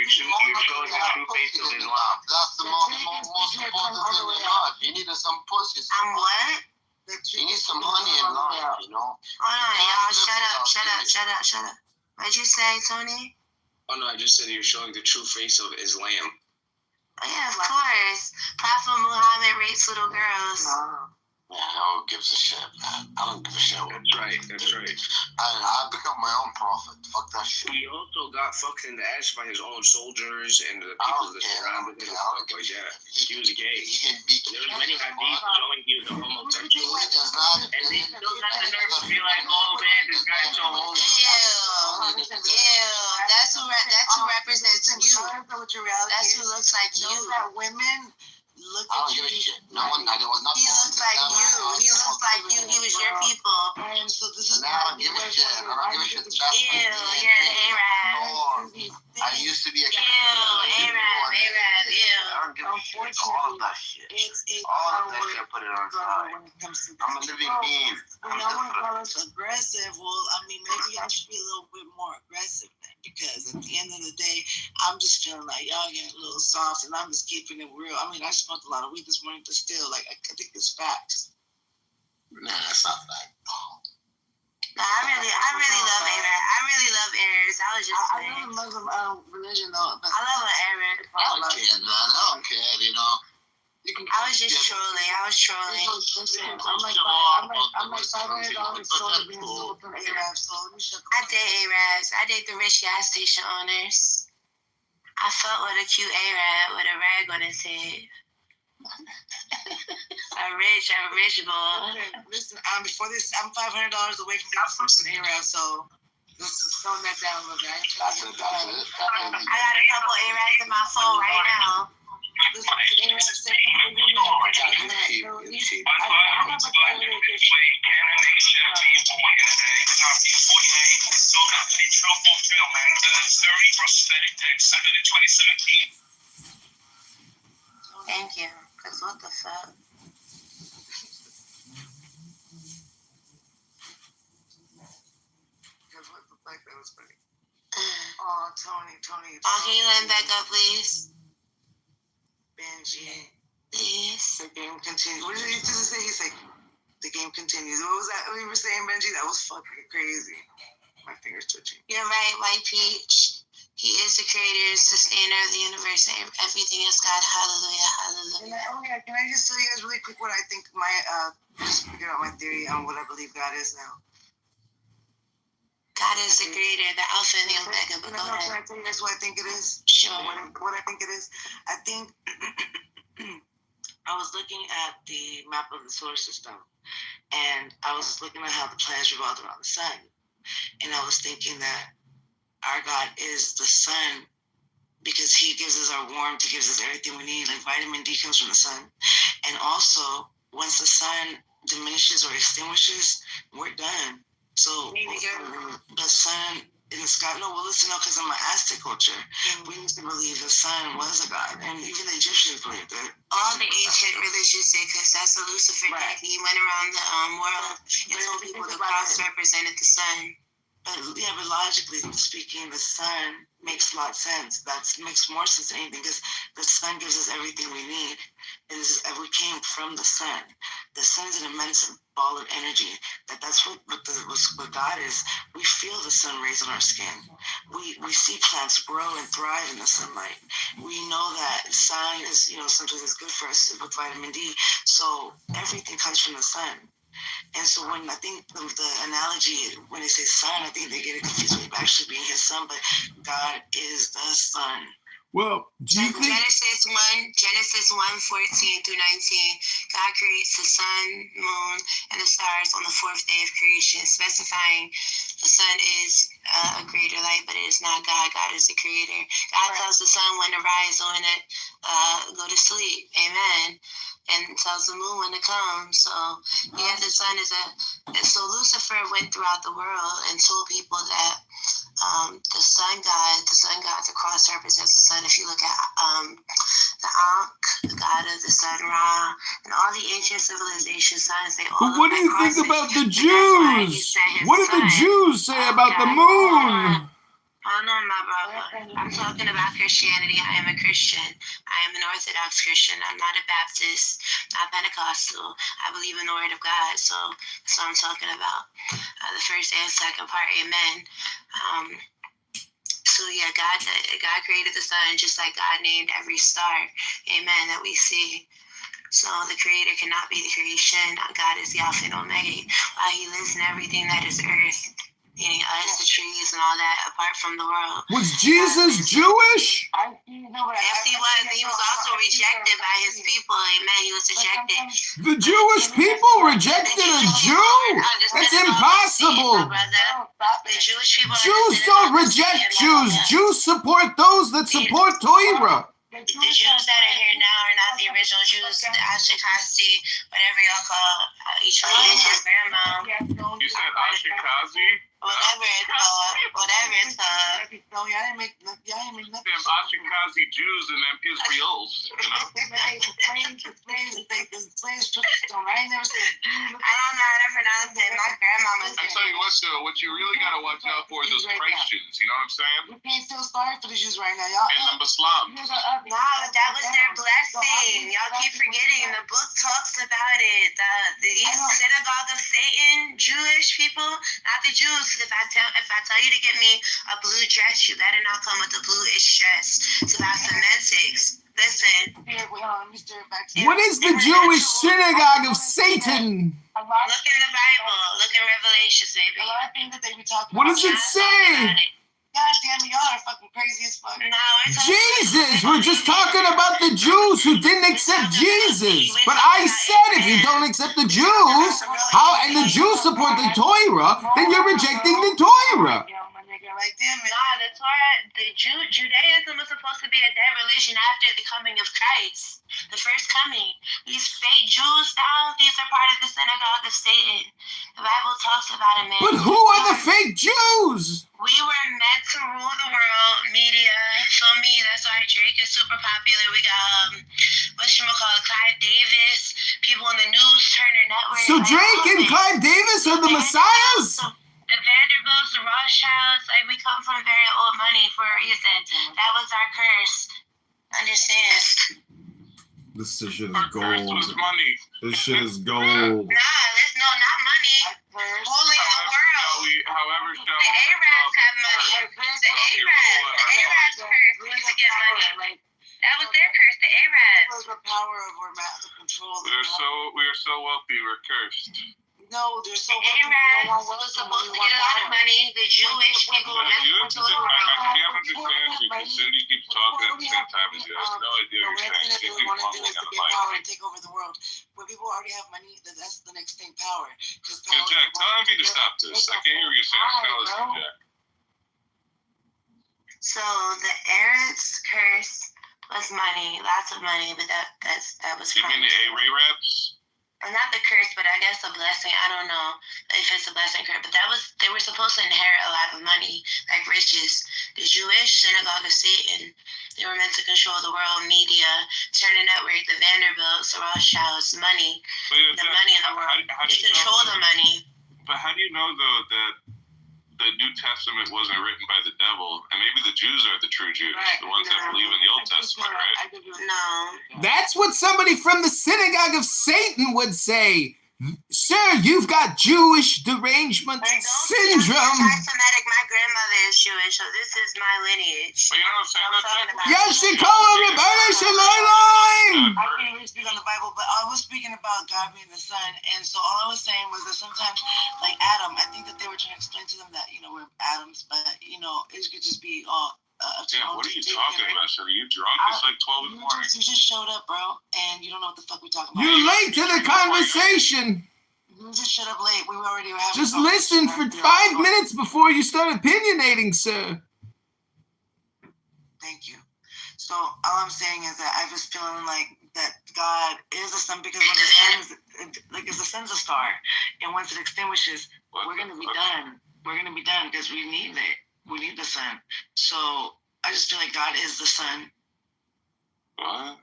showing the true face of Islam. That's the most important thing in life. You need some pussy. I'm what? You need some honey in life, you know? Hold on, y'all. Shut up. What'd you say, Tony? Oh no, I just said you're showing the true face of Islam. Oh, yeah, of course. Prophet Muhammad rapes little girls. Yeah, no one gives a shit, man. I don't give a shit. That's right. I become my own prophet. Fuck that shit. He also got fucked in the ass by his own soldiers and the people that surrounded him. Like, yeah, he was gay. He can be. There was many hadiths showing he was a homosexual. He does not. And they still got the nerve to be like, oh man, this guy's so holy. Ew. That's who represents you. That's who looks like you. That women look I at don't give a you. shit. No one, I was not. He looks like you. He looks like you. He was your people. And so this is I don't give a shit. I don't give a shit. Ew, you're an Arab. I used to be a Ew, Arab. Ew. I don't give a shit. All of that shit. All of that shit, put it on side. I'm a living being. When y'all want to call us aggressive, well, I mean, maybe I should be a little bit more aggressive then, because at the end of the day, I'm just feeling like y'all getting a little soft, and I'm just keeping it real. I mean, I smoked a lot of weed this morning, but still, like, I think it's facts. Nah, that's not fact. No, I really love Arab. I really love Arabs. I was just I saying. love Muslim religion, though, but I love an Arab. I don't care, man. I don't care, you know. You can I was just trolling. I'm like $500 short of being sold from Arab, so let me shut the I date Arabs. I date the rich gas station owners. I fuck with a cute Arab with a rag on his head. a rich boy. Listen, before this, I'm $500 away from being sold from Arab, so let's just tone that down a little bit. That's it. I got a couple Arabs in my phone right now. Listen, Arab said, Thank you. Cause what the fuck? what the fuck, that was funny. Oh, Tony. Oh, can you let him back up, please? Benji. Yes. The game continues. What did he just say? He's like, the game continues. What was that we were saying, Benji? That was fucking crazy. My finger's twitching. You're right, White Peach. He is the creator, sustainer of the universe, and everything is God. Hallelujah, hallelujah. Can I just tell you guys really quick what I think just figure out my theory on what I believe God is now? God is the creator, the Alpha and the Omega. But go Can I ahead. tell you guys what I think it is? Sure. What I think it is? I think I was looking at the map of the solar system, and I was looking at how the planets revolve around the sun, and I was thinking that our God is the sun because he gives us our warmth, he gives us everything we need. Like vitamin D comes from the sun. And also once the sun diminishes or extinguishes, we're done. So the sun in the sky. No, well, listen, no, because I'm an Aztec culture. We used to believe the sun was a god, and even the Egyptians believed it. All the ancient religions did, because that's a Lucifer. Right. He went around the world and told people the cross represented the sun. But logically speaking, the sun makes a lot of sense. That makes more sense than anything, because the sun gives us everything we need. And we came from the sun. The sun is an immense ball of energy. That's what God is. We feel the sun rays on our skin. We see plants grow and thrive in the sunlight. We know that sun is, sometimes it's good for us with vitamin D. So everything comes from the sun. And so when I think the analogy, when they say sun, I think they get it confused with actually being his son, but God is the sun. Well, do you think Genesis 1:14 through 19, God creates the sun, moon, and the stars on the fourth day of creation, specifying the sun is a greater light, but it is not God. God is the creator. God tells the sun when to rise or when to go to sleep. Amen. And tells the moon when to come. So yeah, the sun is so Lucifer went throughout the world and told people that the sun god, the cross represents the sun. If you look at the Ankh, the god of the sun, Ra, and all the ancient civilizations, suns, they all. But what do you think about the Jews? What do the Jews say about the moon? Oh no, my brother. I'm talking about Christianity. I am a Christian. I am an Orthodox Christian. I'm not a Baptist, not Pentecostal. I believe in the Word of God. So that's what I'm talking about. The first and second part, amen. So yeah, God created the sun just like God named every star, amen, that we see. So the creator cannot be the creation. God is the Alpha and Omega. He lives in everything that is earth. Us, the trees, and all that, apart from the world. Was Jesus Jewish? Yes, he was. He was also rejected by his people. Amen. He was rejected. The Jewish people rejected a Jew? That's impossible. The Jewish people. Jews don't reject Jews. Jews support those that support Torah. The Jews that are here now are not the original Jews. The Ashkenazi, whatever y'all call each one is his grandma. You said Ashkenazi? Whatever it's called. No, y'all didn't make nothing. Them Ashkenazi Jews and them Israels, I never said. I don't know how to pronounce it. My grandmama's. I'm telling you what, though, what you really got to watch out for is those Christians. You know what I'm saying? You can't feel sorry for the Jews right now, y'all. And them Islam. No, that was their blessing. Y'all keep forgetting. The book talks about it. These synagogue of Satan, Jewish people, not the Jews. If I tell you to get me a blue dress, you better not come with a bluish dress. It's about semantics. Listen. What is the Jewish synagogue of Satan? Look in the Bible. Look in Revelations, baby. What does it say? God damn it, y'all are fucking crazy as fuck. No, Jesus! We're just talking about the Jews who didn't accept Jesus. But I said if you don't accept the Jews, and the Jews support the Torah, then you're rejecting the Torah. The Torah, Judaism was supposed to be a dead religion after the coming of Christ, the first coming. These fake Jews now, these are part of the synagogue of Satan. The Bible talks about it, man. But who are the fake Jews? We were meant to rule the world, media. For me, that's why Drake is super popular. We got, Clive Davis, people in the news, Turner Network. So Drake and Clive Davis are the messiahs? The Vanderbilts, the Rothschilds, we come from very old money for a reason. That was our curse. Understand? This shit is Our curse gold. was money. This shit is gold. Not money. Ruling the world. However, The Arabs have money. The Arabs curse was to get money. That was their curse, the Arabs. The power of the control. We are so wealthy, we're cursed. No, they're so The Arabs was supposed to get a lot of money. The Jewish people were meant to I can't understand you because Cindy keeps talking at the same time as you. I have no idea what you're saying. She keeps mumbling on the mic. Power and take over the world. When people already have money, that's the next thing. Power. Yeah, Jack, tell Envy to stop this. I can't hear what you're saying. Tell us, Jack. So the Arabs curse was money, lots of money, but that was You mean the Arabs? not the curse, but I guess a blessing. I don't know if it's a blessing curse, but they were supposed to inherit a lot of money, like riches. The Jewish synagogue of Satan, they were meant to control the world media, Turner Network, the Vanderbilts, the Rothschilds, money, the money in the world. They control the money. But how do you know though that the New Testament wasn't written by the devil, and maybe the Jews are the true Jews, the ones that believe in the Old Testament, right? No. That's what somebody from the synagogue of Satan would say. Sir, you've got Jewish derangement syndrome. I'm anti-Semitic. My grandmother is Jewish, so this is my lineage. But you know what I'm saying? I'm talking about. Yashikola Rebbeinu Shalom! I can't really speak on the Bible, but I was speaking about God being the Son, and so all I was saying was that sometimes, like Adam, I think that they were trying to explain to them that we're Adams, but it could just be all. Yeah, what are you talking about, sir? Are you drunk? It's like 12 in the morning. You just showed up, bro, and you don't know what the fuck we're talking about. You're late to the conversation. You just showed up late. We already were having. Just listen for 5 minutes before you start opinionating, sir. Thank you. So all I'm saying is that I was feeling like that God is the sun, because when the sun is like, if the sun's a star, and once it extinguishes, we're gonna be done. We're gonna be done because we need it. We need the sun. So I just feel like God is the sun. What?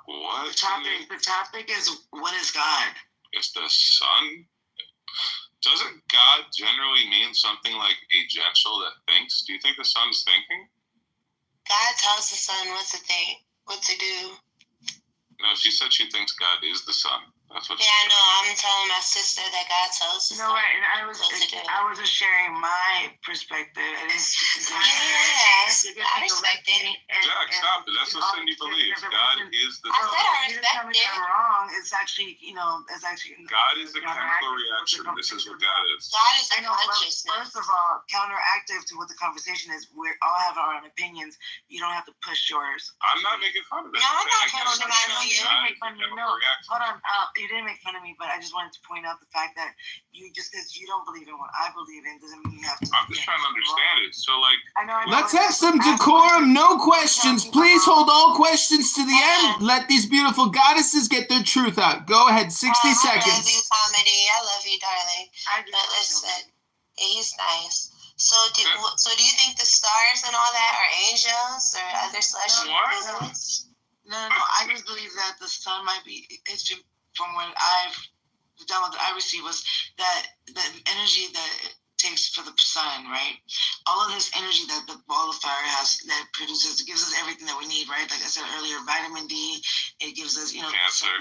What? The topic is, what is God? It's the sun? Doesn't God generally mean something like agential that thinks? Do you think the sun's thinking? God tells the sun what to think, what to do. No, she said she thinks God is the sun. That's what. Yeah, I know. I'm telling my sister that God tells the sun. Right, and I was just sharing my perspective. I didn't. Yes, I respect it. Jack, stop it. That's what Cindy believes. God is the I sun. said I respect it. I'm wrong. It's actually, it's actually. God is a chemical reaction. This is what God is. God is I a know, but consciousness. first of all, counteractive to what the conversation is, we all have our own opinions. You don't have to push yours. I'm not making fun of it. No, I'm not putting on you. You didn't make fun of me. No, reaction. hold on. You didn't make fun of me, but I just wanted to point out the fact that just because you don't believe in what I believe in doesn't mean you have to. I'm just trying to understand it. So, like, I know. Let's have some decorum. No questions. Please hold all questions to the end. Let these beautiful goddesses get their truth out. Go ahead. 60 I love seconds. you, Comedy. I love you, darling. But listen, he's nice. So do you think the stars and all that are angels or other celestial beings? No. I just believe that the sun might be. It's from what the download that I received was that the energy that it takes for the sun, right? All of this energy that the ball of fire has, that produces, it gives us everything that we need, right? Like I said earlier, vitamin D. It gives us, Cancer.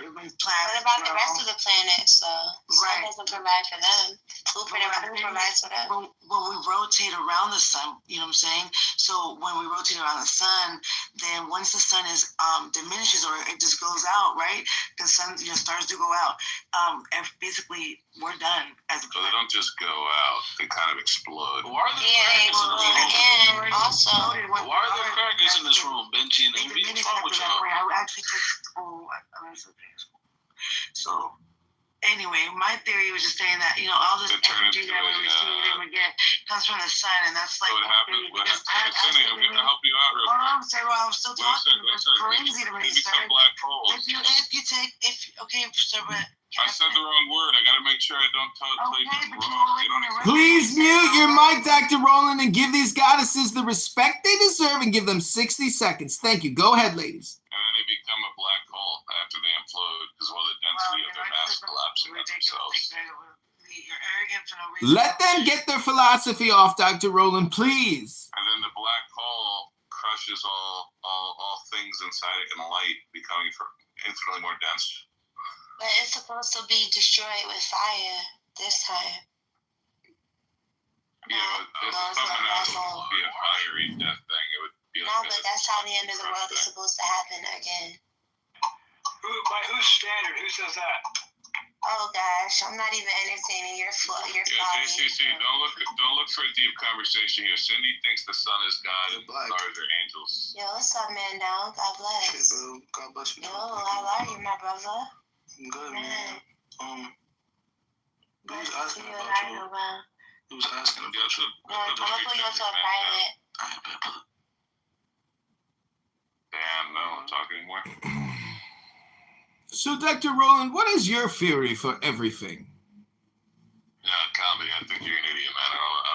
Plants. What about the rest of the planets, though? The sun Right. doesn't provide for them. Who provides for them? Well, we rotate around the sun, you know what I'm saying? So when we rotate around the sun, then once the sun is diminishes or it just goes out, right? The sun, stars do go out. And basically, we're done as a so they planet. don't just go out; they kind of explode. Why are there Yeah, crackers in the room? and also, Why are there crackers in this room, Benji and They Amy? diminished What's wrong after with that y'all? point. I would actually take school. I was so bad at school. So anyway, my theory was just saying that all this To turn energy into that we a, receive and we get comes from the sun, and that's like So what happened? because Cindy, I'm going to help you out real hold quick. on, Sarah, I'm still talking. It's crazy to me, They become sir. black holes. Okay, sir, but I said the wrong word. I got to make sure I don't tell you Okay, something but you wrong. always You don't wanna accept- Please mute your mic, Dr. Roland, and give these goddesses the respect they deserve and give them 60 seconds. Thank you. Go ahead, ladies. And then they become a black hole after they implode because of all the density of their mass collapsing on themselves. You're arrogant for no reason. Let them get their philosophy off, Dr. Roland, please. And then the black hole crushes all things inside it in light, becoming infinitely more dense. but it's supposed to be destroyed with fire this time. Yeah, but if it's coming out, it would be a fiery death thing. It would be No, like but that's how the end of the world is supposed to happen again. By whose standard? Who says that? Oh gosh, I'm not even entertaining your Yeah, folly. JCC, don't look for a deep conversation here. Cindy thinks the sun is God and the stars are angels. Yo, what's up, man? Down. God bless. Bro, God bless you. Yo, how are you, my brother? I'm good, man. Bless Who's you asking to you about and you? well. Who's asking Yeah, about you? I'm gonna put you into a private. Alright, brother. Damn, no, I'm talking anymore. So, Dr. Roland, what is your theory for everything? Yeah, comedy. I think you're an idiot, man. I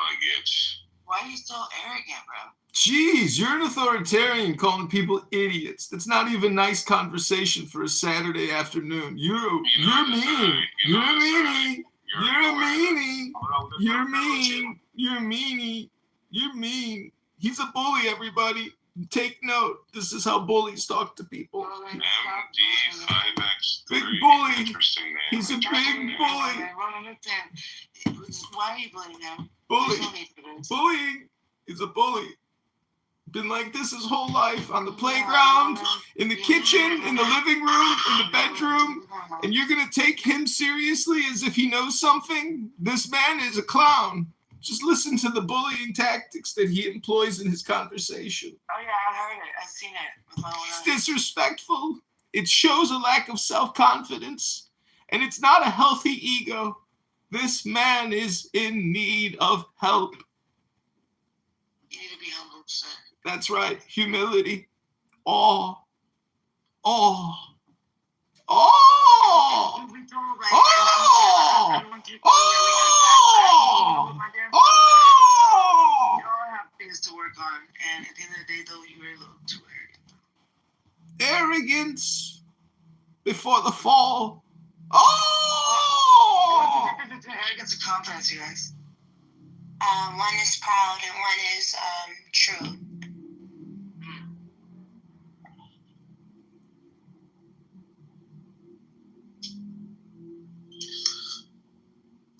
don't get you. Why are you so arrogant, bro? Jeez, you're an authoritarian calling people idiots. That's not even nice conversation for a Saturday afternoon. You're mean. You're a meanie. You're a meanie. You're mean. You're a meanie. You're mean. He's a bully, everybody. Take note. This is how bullies talk to people. MD5X3. Big bully. Interesting name. He's a big bully. Why are you bullying him? Bully. There's no need for this. Bullying. He's a bully. Been like this his whole life, on the playground, in the kitchen, in the living room, in the bedroom, and you're gonna take him seriously as if he knows something? This man is a clown. Just listen to the bullying tactics that he employs in his conversation. Oh yeah, I heard it. I've seen it with my own It's eyes. disrespectful. It shows a lack of self-confidence, and it's not a healthy ego. This man is in need of help. You need to be humble, sir. That's right. Humility. Awe. Awe. Awe. Oh! Oh! Oh! You all have things to work on, and at the end of the day, though, you were a little too arrogant. Arrogance before the fall. Oh! Arrogance and confidence, you guys. One is proud and one is true.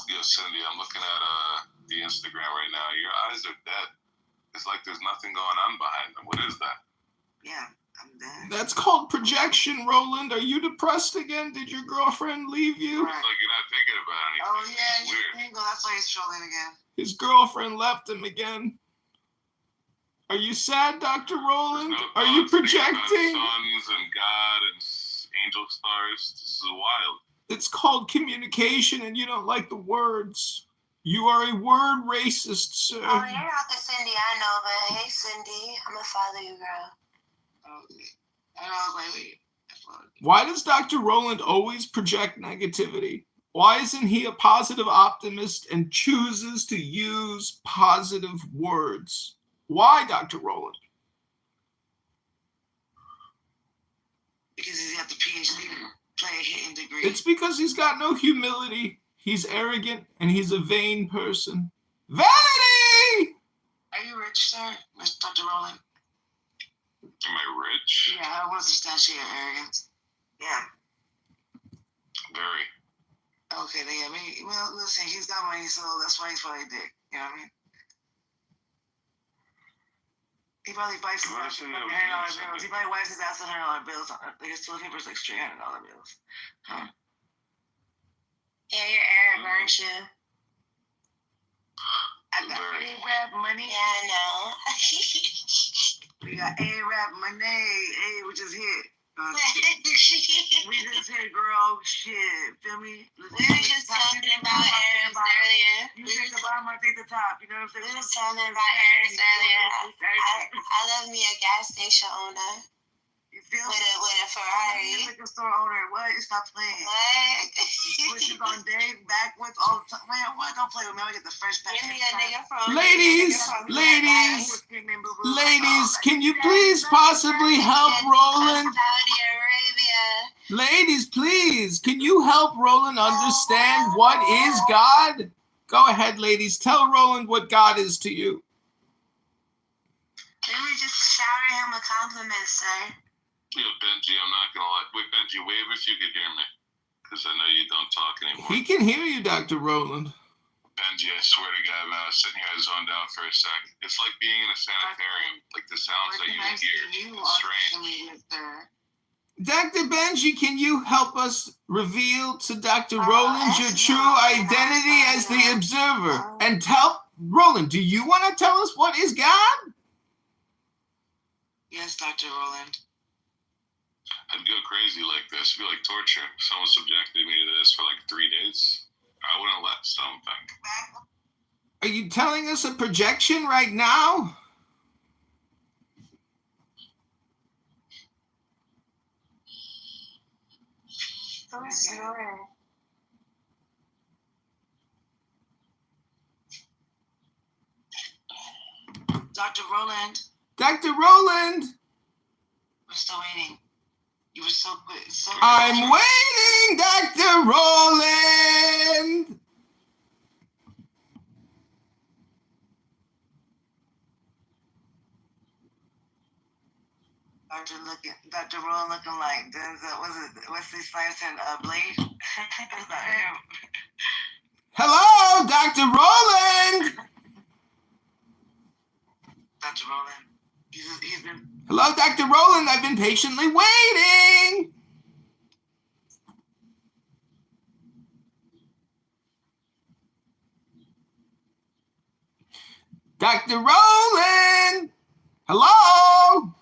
Yo, Cindy, I'm looking at the Instagram right now. Your eyes are dead. It's like there's nothing going on behind them. What is that? Yeah, I'm dead. That's called projection, Roland. Are you depressed again? Did your girlfriend leave you? It's like you're not thinking about anything. Oh yeah, It's he's weird. single. That's why he's trolling again. His girlfriend left him again. Are you sad, Dr. Roland? No Are you thoughts, thinking about projecting? suns and God and angel stars. This is wild. It's called communication, and you don't like the words. You are a word racist, sir. Oh, you're not the Cindy I know, but hey, Cindy, I'm gonna follow you, girl. And I was like, wait. Why does Dr. Roland always project negativity? Why isn't he a positive optimist and chooses to use positive words? Why, Dr. Roland? Because he's got the PhD play a hidden degree. It's because he's got no humility. He's arrogant and he's a vain person. Vanity! Are you rich, sir, Mr. Dr. Roland? Am I rich? Yeah, I don't want to substantiate your arrogance. Yeah. Very. Okay, then yeah, well, listen, he's got money, so that's why he's probably a dick. You know what I mean? He probably buys his ass with $100 bills. He probably wipes his ass with $100 bills. Like his toilet paper's like straight $100 bills. Huh? Yeah, you're arrogant, aren't you? I got A-Rap money. Yeah, I know. We got A-Rap money. A, which is hit. We just hit, girl. Shit. Feel me? We were just talking about Aries earlier. You take the bottom, I take the top. You know what I'm saying? We was talking about Aries earlier. I love me a gas station owner You feel me? with a Ferrari. Liquor store owner. What? Stop playing. What? Pushes on Dave backwards all the time. Man, what? Don't play with me. I get the first pack. Give me a nigga from Ladies, ladies, can you please possibly help Roland? Saudi Arabia. Ladies, please, can you help Roland understand what is God? Go ahead, ladies. Tell Roland what God is to you. We were just showering him with compliments, sir. Yo, Benji, I'm not gonna lie. Wait, Benji, wave if you could hear me. Because I know you don't talk anymore. He can hear you, Dr. Roland. Benji, I swear to God, man, I was sitting here, I zoned out for a sec. It's like being in a sanitarium. Like the sounds that you hear. It's strange. Dr. Benji, can you help us reveal to Dr. Roland your true identity as the observer? And tell Roland, do you want to tell us what is God? Yes, Dr. Roland. I'd go crazy like this. It'd be like torture. If someone subjected me to this for like 3 days, I wouldn't let something. Are you telling us a projection right now? So sure. Dr. Roland, Dr. Roland, we're still waiting. You were so quick. So I'm waiting, Dr. Roland. Dr. Roland looking like Denzel. Was it Wesley Snipes and Blade? It's not him. Hello, Dr. Roland. Dr. Roland. He's been. Hello, Dr. Roland. I've been patiently waiting. Dr. Roland. Hello.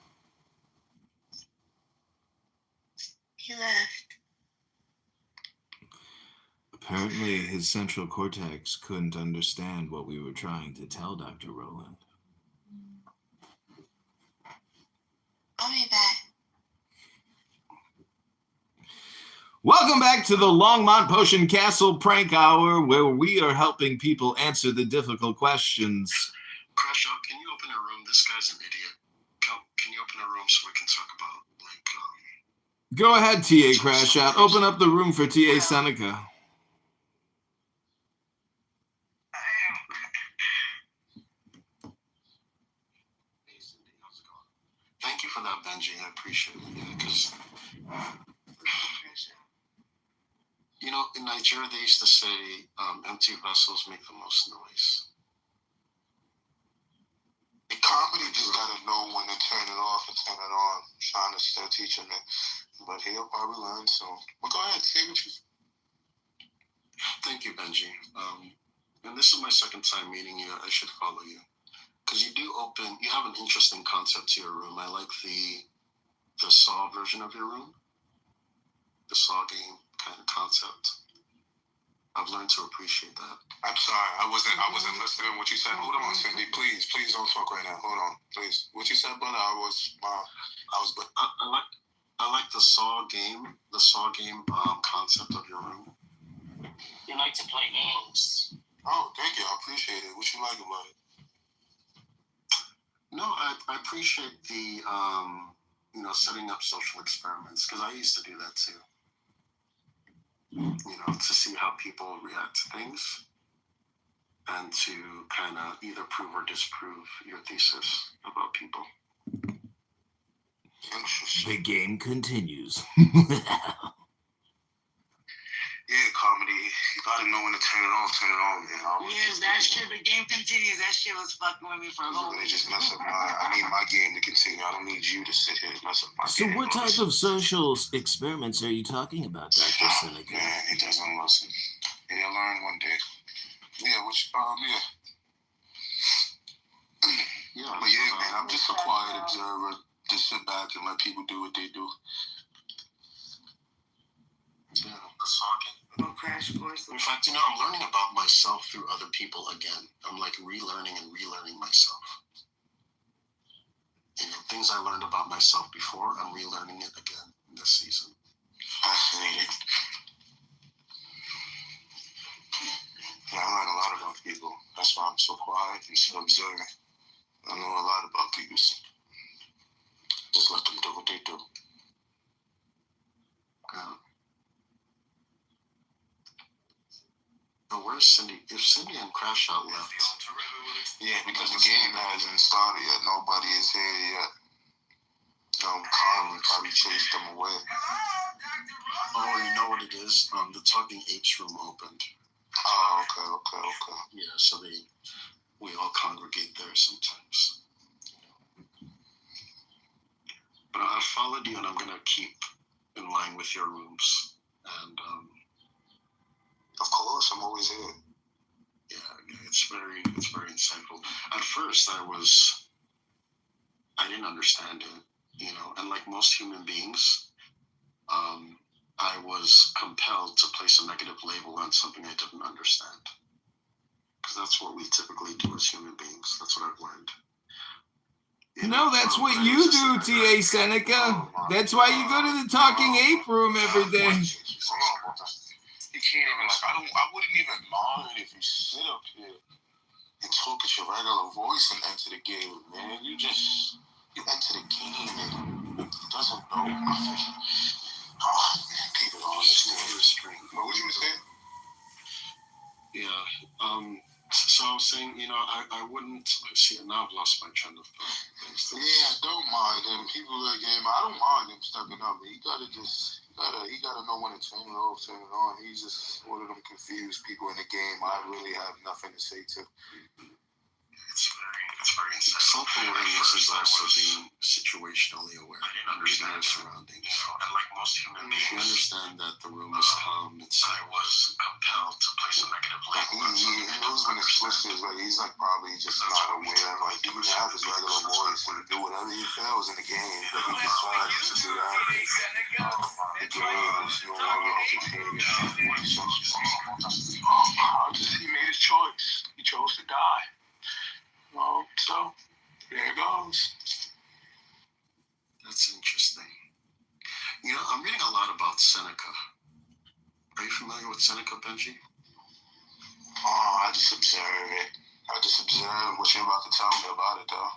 He left. Apparently, his central cortex couldn't understand what we were trying to tell Dr. Roland. I'll be back. Welcome back to the Longmont Potion Castle Prank Hour, where we are helping people answer the difficult questions. Crash Out, can you open a room? This guy's an idiot. Can you open a room so we can talk about, Go ahead, T.A. Crash Out. Open up the room for T.A. Seneca. Thank you for that, Benji. I appreciate it. Yeah, because, you know, in Nigeria, they used to say empty vessels make the most noise. The comedy just gotta know when to turn it off and turn it on. I'm trying to still teach him it, but he'll probably learn soon. But go ahead, say what you. Thank you, Benji. And this is my second time meeting you. I should follow you. Because you have an interesting concept to your room. I like the Saw version of your room. The Saw game kind of concept. I've learned to appreciate that. I'm sorry, I wasn't listening to what you said. Hold on, Cindy, please don't talk right now. Hold on, please. What you said, brother? I like the Saw game. The Saw game concept of your room. You like to play games. Oh, thank you. I appreciate it. What you like about it? No, I appreciate the setting up social experiments, because I used to do that too. To see how people react to things and to kind of either prove or disprove your thesis about people. The game continues. Yeah, comedy. You gotta know when to turn it on, man. Yes, that shit. The game continues. That shit was fucking with me for a whole week. Just mess up I need my game to continue. I don't need you to sit here and mess up my so game. So what type of social experiments are you talking about, Dr. Seneca? Man, he doesn't listen. And he'll learn one day. Yeah, But yeah, man, I'm just a quiet observer. Just sit back and let people do what they do. Yeah, the talking. Crash course. In fact, I'm learning about myself through other people again. I'm like relearning myself. Things I learned about myself before, I'm relearning it again in this season. Fascinating. Yeah, I learn a lot about people. That's why I'm so quiet and so observant. I know a lot about people. Just let them do what they do. Yeah. Where's Cindy? If Cindy and Crash Out left. Yeah, because the game hasn't started yet. Nobody is here yet. Carmen probably chased them away. Oh, you know what it is? The Talking Apes room opened. Oh, okay. Yeah, so we all congregate there sometimes. But I followed you, and I'm gonna keep in line with your rooms. And of course, I'm always here. Yeah, it's very insightful. At first, I didn't understand it, and like most human beings, I was compelled to place a negative label on something I didn't understand. Because that's what we typically do as human beings. That's what I've learned. No, that's what you do, T.A. Seneca. That's why you go to the Talking Ape room every day. You can't even I wouldn't even mind if you sit up here and talk at your regular voice and enter the game, man. You enter the game and it doesn't know nothing. Oh, man, people don't understand your screen. What would you say? Yeah. So I was saying, I wouldn't see. Now I've lost my train of thought. Yeah, I don't mind him. People in the game, I don't mind him stepping up. But he gotta know when to turn it off, turn it on. He's just one of them confused people in the game. I really have nothing to say to. It's very insightful. Self-awareness is also being situationally aware and reading your surroundings. And like most human beings, If you understand that the room is calm, I was compelled to place a negative label. He knows when it's twisted. Like he's like probably just not aware. Like he would have his regular voice and do whatever he feels in the game, but he decides to do that. The game is no longer entertaining. He made his choice. He chose to die. So there it goes. That's interesting. I'm reading a lot about Seneca. Are you familiar with Seneca, Benji? I just observe it. I just observe what you're about to tell me about it, though.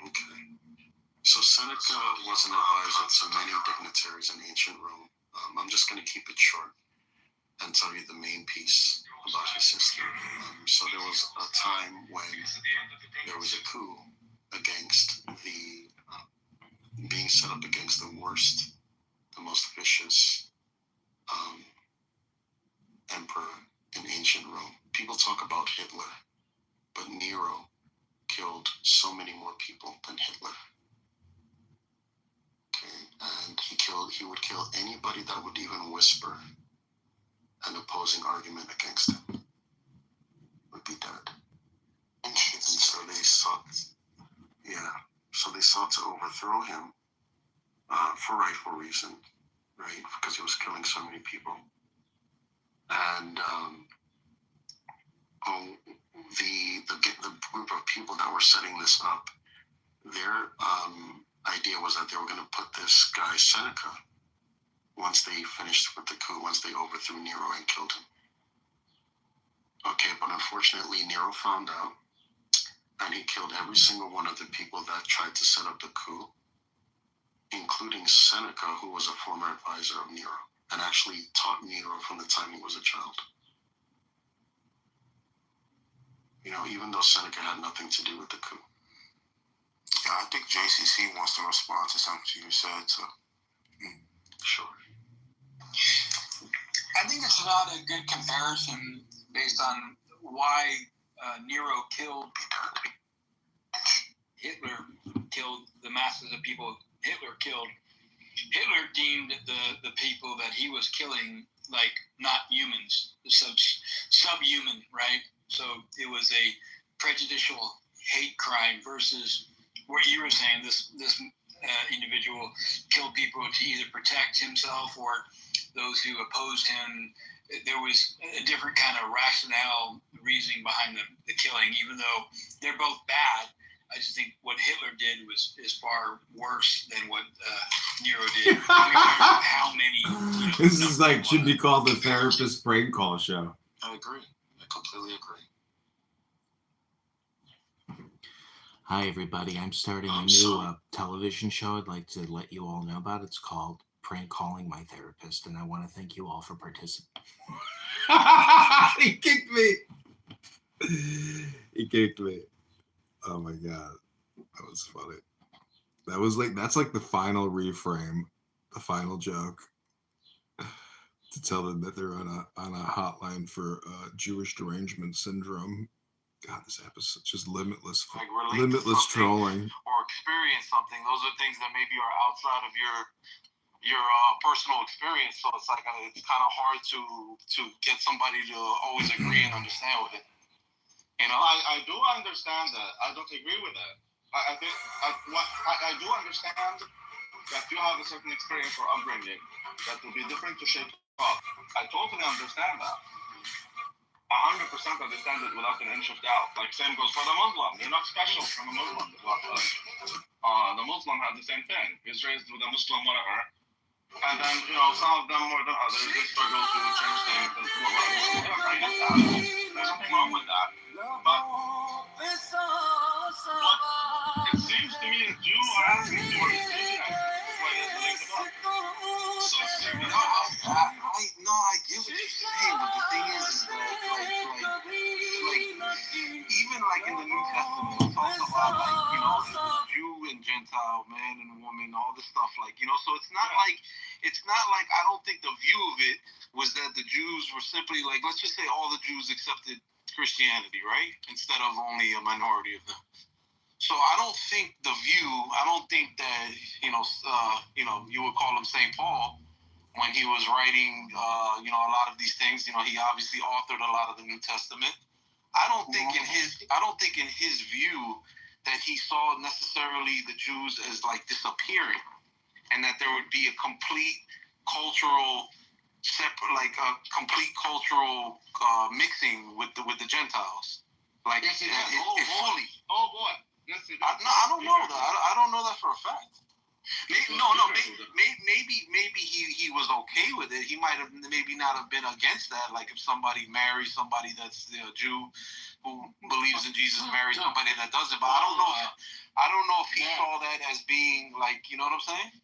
Okay. So Seneca was an advisor to many dignitaries in ancient Rome. I'm just going to keep it short and tell you the main piece about his history. So there was a time when there was a coup against being set up against the worst, the most vicious emperor in ancient Rome. People talk about Hitler, but Nero killed so many more people than Hitler. Okay, and he would kill anybody that would even whisper an opposing argument against him. Would be dead. And so they sought to overthrow him for rightful reason, right? Because he was killing so many people. And the group of people that were setting this up, their idea was that they were going to put this guy Seneca, once they finished with the coup, once they overthrew Nero and killed him. Okay, but unfortunately Nero found out, and he killed every single one of the people that tried to set up the coup, including Seneca, who was a former advisor of Nero, and actually taught Nero from the time he was a child. Even though Seneca had nothing to do with the coup. Yeah, I think JCC wants to respond to something you said, so. Sure. I think it's not a good comparison based on why Nero killed Hitler, killed the masses of people Hitler killed. Hitler deemed the people that he was killing like not humans, subhuman, right? So it was a prejudicial hate crime versus what you were saying. This individual killed people to either protect himself or those who opposed him. There was a different kind of rationale, reasoning behind the killing, even though they're both bad. I just think what Hitler did is far worse than what Nero did. How many? This is like should be called the therapist prank call show. I agree. I completely agree. Hi, everybody. I'm starting a new television show I'd like to let you all know about. It's called Prank Calling My Therapist, and I want to thank you all for participating. He kicked me. He kicked me. Oh my god, that was funny. That's like the final reframe, the final joke, to tell them that they're on a hotline for Jewish derangement syndrome. God, this episode just limitless trolling. Or experience something. Those are things that maybe are outside of your personal experience. So it's like it's kind of hard to get somebody to always agree and understand with it. I do understand that. I don't agree with that. I do understand that you have a certain experience or upbringing that will be different to shake off. I totally understand that. 100% understand it without an inch of doubt. Like same goes for the Muslim. You're not special from a Muslim. The Muslim has the same thing. He's raised with a Muslim whatever. And then, some of them more than others, they struggle to change things and whatever. I get that. There's nothing wrong with that. But it seems to me that you are asking for a I get what you're saying, but the thing is that even in the New Testament, it talks about Jew and Gentile, man and woman, all this stuff, so it's not like I don't think the view of it was that the Jews were simply let's just say all the Jews accepted Christianity, right? Instead of only a minority of them. So I don't think that you would call him St. Paul when he was writing a lot of these things. He obviously authored a lot of the New Testament. I don't think in his view that he saw necessarily the Jews as disappearing, and that there would be a complete cultural mixing with the Gentiles. Fully. Oh boy. Yes, I don't know that. I don't know that for a fact. Maybe he was okay with it. He might have maybe not have been against that. Like if somebody marries somebody that's a Jew who believes in Jesus, marries somebody that doesn't. But I don't know if he saw that as being you know what I'm saying?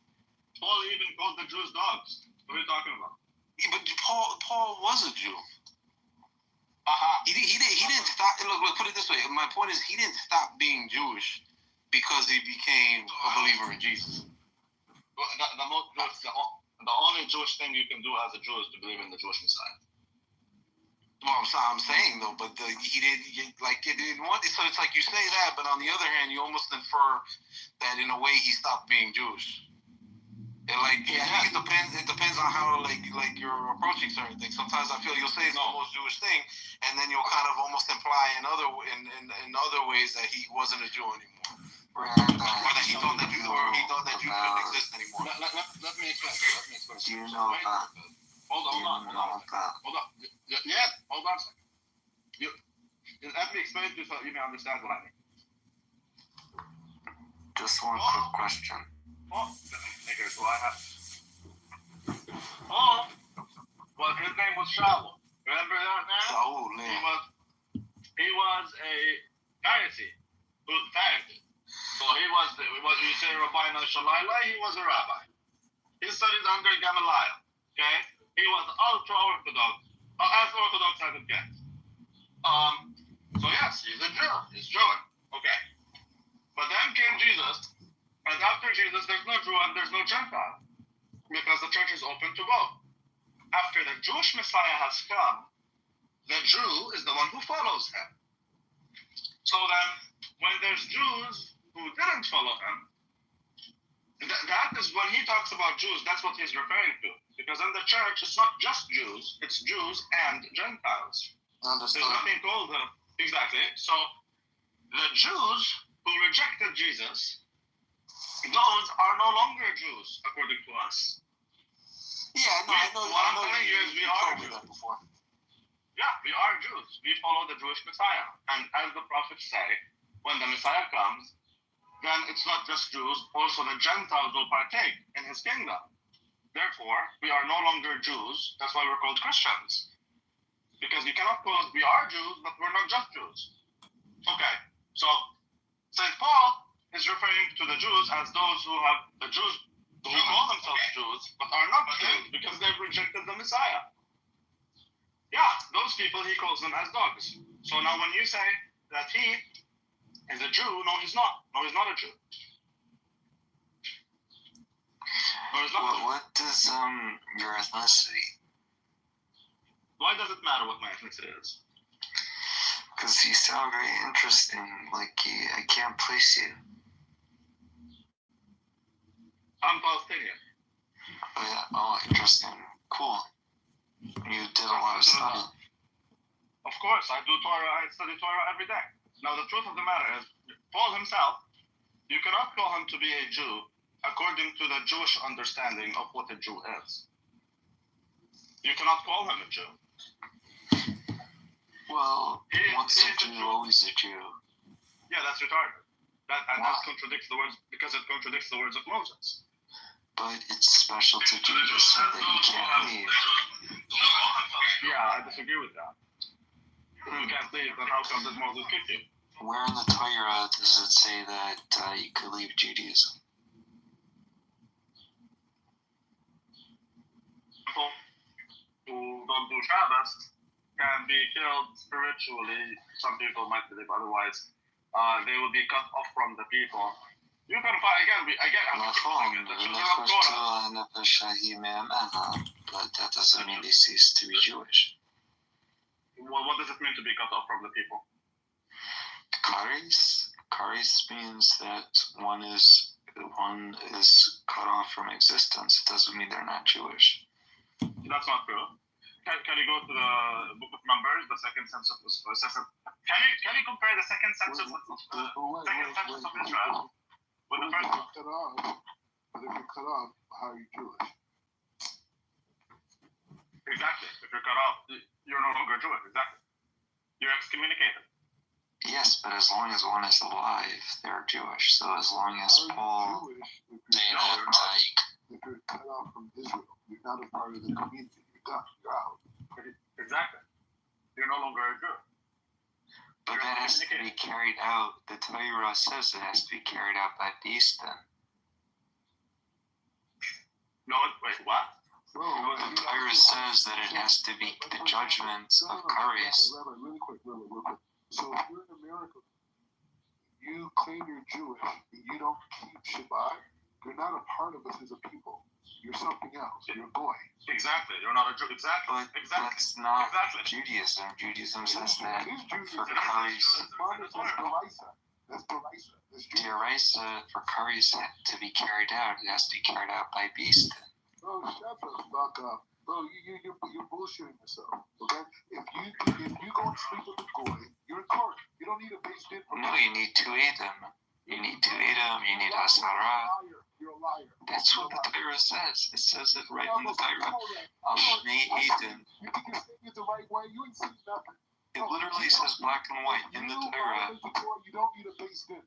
Paul even called the Jews dogs. What are you talking about? Yeah, but Paul was a Jew. He didn't stop. Look, put it this way. My point is, he didn't stop being Jewish because he became a believer in Jesus. The only Jewish thing you can do as a Jew is to believe in the Jewish Messiah. Well, I'm saying though, but he didn't want it. So it's like you say that, but on the other hand, you almost infer that in a way he stopped being Jewish. And it depends on how you're approaching certain things. Sometimes I feel you'll say it's the most Jewish thing, and then you'll kind of almost imply in other ways that he wasn't a Jew anymore, or that he thought that Jews couldn't exist anymore. Let me explain. Do you know that? Hold on. Yeah, hold on a second. Let me explain to you so you can understand what I mean. Just one quick question. Okay, so I have. Well, his name was Shaul. Remember that man? Shaul, yeah. He was a Pharisee. So he was you say Rabbi Shalila, he was a rabbi. He studied under Gamaliel. Okay? He was ultra orthodox, as orthodox as it gets. So yes, he's a Jew. He's Jewish. Okay. But then came Jesus. And after Jesus, there's no Jew and there's no Gentile, because the church is open to both. After the Jewish Messiah has come, the Jew is the one who follows him. So then, when there's Jews who didn't follow him, that is when he talks about Jews, that's what he's referring to. Because in the church, it's not just Jews, it's Jews and Gentiles. Understood. There's nothing called exactly. So the Jews who rejected Jesus, those are no longer Jews, according to us. Yeah, I know. What I'm telling you is we are Jews. Yeah, we are Jews. We follow the Jewish Messiah. And as the prophets say, when the Messiah comes, then it's not just Jews, also the Gentiles will partake in his kingdom. Therefore, we are no longer Jews. That's why we're called Christians. Because you cannot call us, we are Jews, but we're not just Jews. Okay, so St. Paul is referring to the Jews as those who call themselves Jews, but are not Jews because they've rejected the Messiah. Yeah, those people he calls them as dogs. So now when you say that he is a Jew, no, he's not. No, he's not a Jew. No, he's not. What does your ethnicity? Why does it matter what my ethnicity is? Because you sound very interesting. I can't place you. I'm Palestinian. Oh, yeah. Oh, interesting. Cool. You did a lot of study. Of course, I do Torah. I study Torah every day. Now, the truth of the matter is, Paul himself, you cannot call him to be a Jew according to the Jewish understanding of what a Jew is. You cannot call him a Jew. Well, once a Jew, always a Jew. Yeah, that's retarded. That contradicts the words because it contradicts the words of Moses. But it's special to Jews so that you can't leave. Yeah, I disagree with that. You can't leave, then how come did Moses kick you? Where in the Torah does it say that you could leave Judaism? People who don't do Shabbos can be killed spiritually. Some people might believe otherwise. They will be cut off from the people. You can find but that doesn't mean they cease to be Jewish. Well, what does it mean to be cut off from the people? Karis means that one is cut off from existence. It doesn't mean they're not Jewish. That's not true. Can you go to the Book of Numbers, the second census? Can you compare the second census of Israel with the first one? But if you're cut off, how are you Jewish? Exactly. If you're cut off, you're no longer Jewish. Exactly. You're excommunicated. Yes, but as long as one is alive, they're Jewish. So as long as Paul, if you're cut off from Israel, you're not a part of the community. You're done. You're out. Exactly. You're no longer a Jew. But that has to be carried out. The Torah says it has to be carried out by beast then. No, wait, what? The Torah says that it has to be the judgment of Karis. Rabbi, really quick. So if you're in America, you claim you're Jewish, and you don't keep Shabbat, you're not a part of us as a people. You're something else. You're a goy. Exactly. You're not a Jew. Exactly. But that's not Judaism. Judaism says that for Karis, That's Deraisa. Deraisa, for Karis to be carried out, it has to be carried out by beast. Bro, shut the fuck up. Bro, you're bullshitting yourself. Okay? If you go and sleep with a goy, you're in court. You don't need a base din for No, you need two Edom. You need two Edom. You need Asara. You're a liar. That's what the Torah says. It says it right in the Torah. Al-Shnei Edom. You think you're saying it the right way? You ain't seen nothing. It literally says black and white in the Torah. You don't need a base din.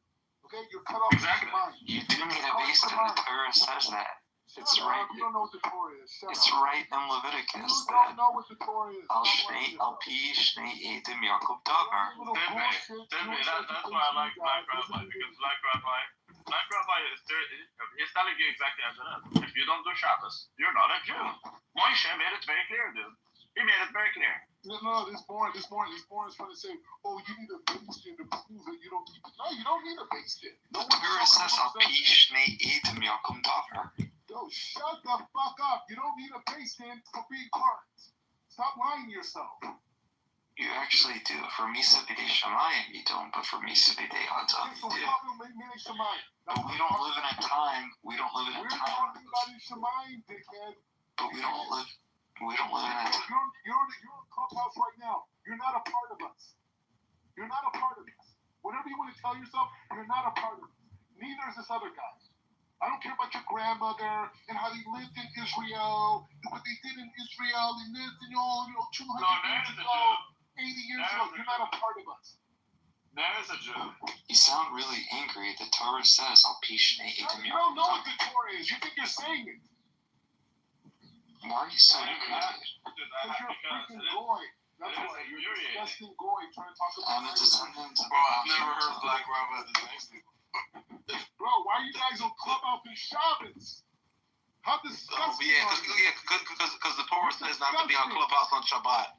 Okay? You're cut off from your mind. You do need a base din. The Torah says that. It's right. You don't know what the Torah is. It's right in Leviticus You don't know what the Torah is. Al-Pi Shnei Edom Yaakov Davar. That's why I like Black Rabbi, because Black Rabbi is telling you exactly as it is. If you don't do Shabbos, you're not a Jew. Moshe made it very clear, dude. He made it very clear. No, this born is trying to say, oh, you need a base din to prove that you don't need it. No, you don't need a base din. The Torah says Al-Pi Shnei Edom Yaakov Davar. Yo, shut the fuck up. You don't need a base din for being cards. Stop lying to yourself. You actually do. For Misa B'dei Shamayim, you don't, but for Misa B'dei Adam, you do. But we don't live in a time. We're talking about in Shamayim, dickhead. But we don't live in a time. You're in Clubhouse right now. You're not a part of us. You're not a part of us. Whatever you want to tell yourself, you're not a part of us. Neither is this other guy. I don't care about your grandmother and how they lived in Israel and what they did in Israel and this and all, 200 years ago, 80 years ago. You're not a part of us. There's a Jew. You sound really angry. The Torah says, Al-Pi Shnei Edom Yaakov Davar. You don't know what the Torah is. You think you're saying it. Why are you so angry, dude? Because you're a freaking goy. That's why. You're a disgusting goy trying to talk about I'm a descendant of Bro, I've never heard Black Rabbi this next thing. Bro, why are you guys on Clubhouse and Shabbos? How disgusting because the Torah says not to be on Clubhouse on Shabbat.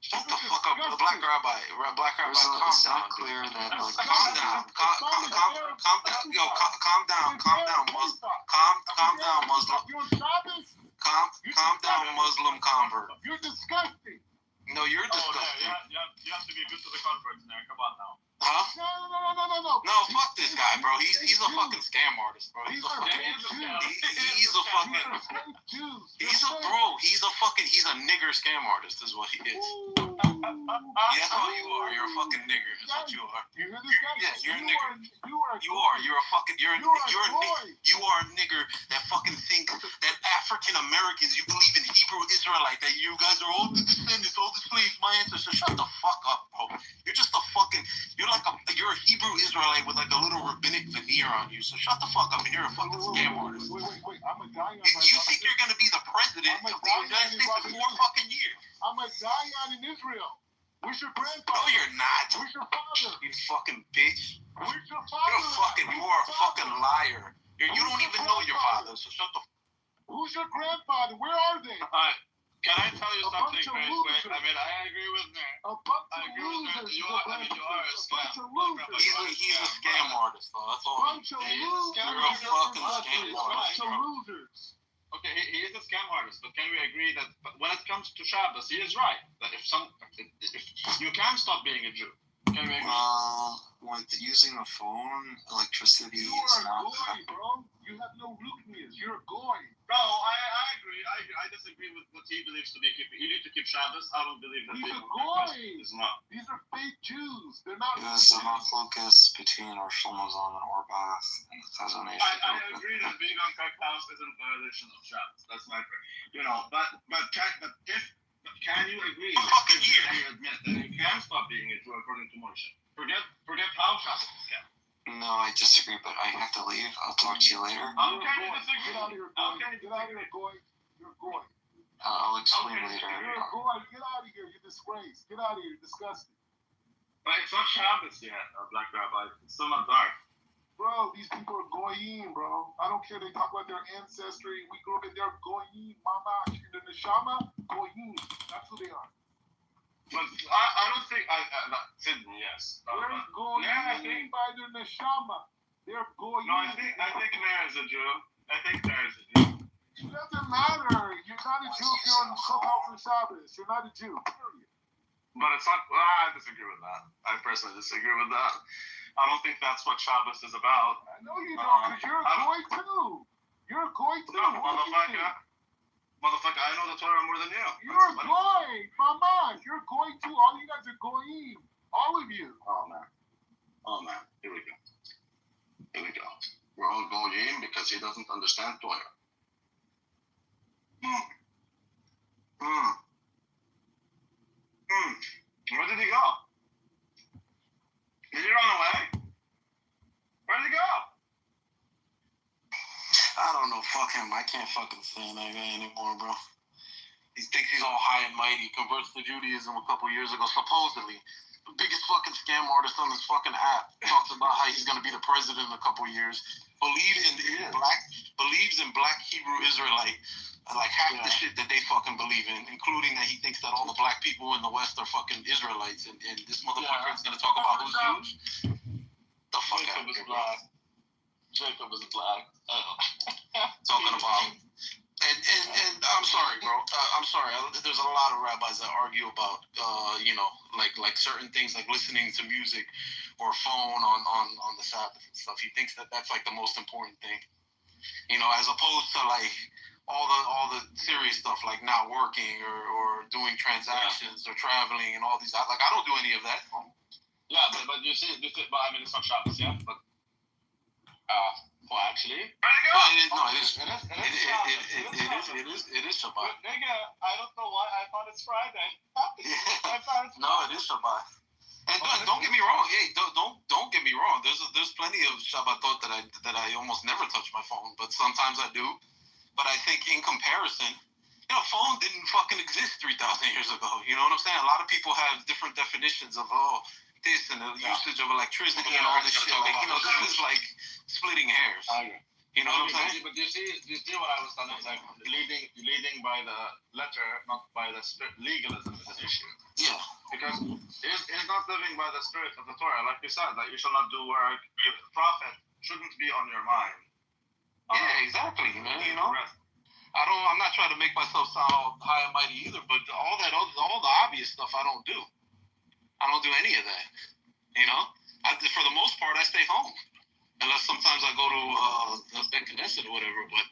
Shut the fuck up, Black Rabbi. Black Rabbi, calm down. Clear that, calm down. Calm down, Muslim. Calm down, Muslim. Calm down, Muslim convert. You're disgusting. No, you're disgusting. You have to be good to the converts now. Come on now. Huh? No. No, fuck this guy, bro. He's a fucking scam artist, bro. He's a nigger scam artist, is what he is. Yeah, that's what you are. You're a fucking nigger. That's what you are. You hear this guy? Yeah, you're a nigger. You are. You're a fucking. You are a nigger that fucking think that African Americans, you believe in Hebrew Israelite, that you guys are all the descendants, all the slaves, my ancestors. Shut the fuck up, bro. You're just a fucking, you're a Hebrew Israelite with like a little rabbinic veneer on you. So shut the fuck up and you're a fucking scam artist. Wait. I'm a die on You think you're gonna be the president of the United States for 4 fucking years? I'm a die in Israel. Where's your grandfather? No, you're not. Where's your father? You fucking bitch. Where's your father? You are a fucking liar. You don't even know your father, so shut the. Who's your grandfather? Where are they? Can I tell you something very quick? I mean, I agree with Nair. A bunch of losers. You are a scam. He's a scam artist, though. That's all. Bunch of losers. You're a fucking scam artist. Bunch of losers. Okay, he is a scam artist, but can we agree that when it comes to Shabbos, he is right. That if you can stop being a Jew, can we agree? With using a phone, electricity You is are a not. goy, bro. You have no rootness. You're a goy. No, I agree. I disagree with what he believes to be keeping. You need to keep Shabbos. I don't believe that. He's a people goy. is not. These are fake Jews. They're not. There's a focus between Rosh Hashanah and Orbath and the Chazon Ish. I agree that being on Crack House is a violation of Shabbos. That's my point. But can you agree? Fucking year. Can you admit that you can stop being a Jew according to Moshe? Forget how Shabbos is kept. No, I disagree, but I have to leave. I'll talk to you later. How can you disagree? Get out of here, goy. Get out of here, goy. You're a goy. I'll explain later. You're a goy. Get out of here. You're disgraced. Get out of here. You're disgusting. But it's not Shabbos yet, Black Rabbi. It's still not dark. Bro, these people are goyim, bro. I don't care. They talk about their ancestry. We grew up in their goyim. Mama, in the neshama, goyim. That's who they are. But I don't think Sydney, yes. They're goyim Yeah, I think. by their neshama. They're goyim. No, I think Nair is a Jew. I think Nair is a Jew. It doesn't matter. You're not a Jew if you're on Clubhouse for Shabbos. You're not a Jew. Period. But it's not. I disagree with that. I personally disagree with that. I don't think that's what Shabbos is about. I know you don't, because you're a goy too. You're a goy too. No, motherfucker, I know the Torah more than you. You're a goy, mama. You're a goy too. All you guys are goyim. All of you. Oh man. Here we go. We're all goyim because he doesn't understand Torah. Where did he go? Did he run away? Where did he go? I don't know. Fuck him. I can't fucking stand that guy anymore, bro. He thinks he's all high and mighty. Converts to Judaism a couple years ago, supposedly. The biggest fucking scam artist on this fucking app. Talks about how he's gonna be the president in a couple years. Believes in black Hebrew Israelite. Like half the shit that they fucking believe in, including that he thinks that all the black people in the West are fucking Israelites, and this motherfucker is gonna talk about who's Jewish. The fuck out of here, bro. Jacob is black. Talking about, and I'm sorry, bro. I'm sorry. There's a lot of rabbis that argue about, like certain things, like listening to music or phone on the Sabbath and stuff. He thinks that that's like the most important thing, as opposed to like all the serious stuff, like not working or doing transactions or traveling and all these. I don't do any of that. Yeah, but you see, but I mean, it's not Shabbos, yeah, but actually, It is Shabbat. Nigga, I don't know why. I thought it's Friday. No, it is Shabbat. And don't get me wrong. Hey, don't get me wrong. There's plenty of Shabbatot that I almost never touch my phone, but sometimes I do. But I think in comparison, phone didn't fucking exist 3,000 years ago. You know what I'm saying? A lot of people have different definitions of this and the usage of electricity and all this shit. Like, this is like splitting hairs. You know what I'm saying? But you see what I was telling you, like leading by the letter, not by the spirit. Legalism is an issue. Yeah. Because it's not living by the spirit of the Torah. Like we said, that you shall not do work. The prophet shouldn't be on your mind. Yeah, exactly, man. I'm not trying to make myself sound all high and mighty either, but all the obvious stuff I don't do. I don't do any of that. For the most part, I stay home, unless sometimes I go to Bet Knesset or whatever. But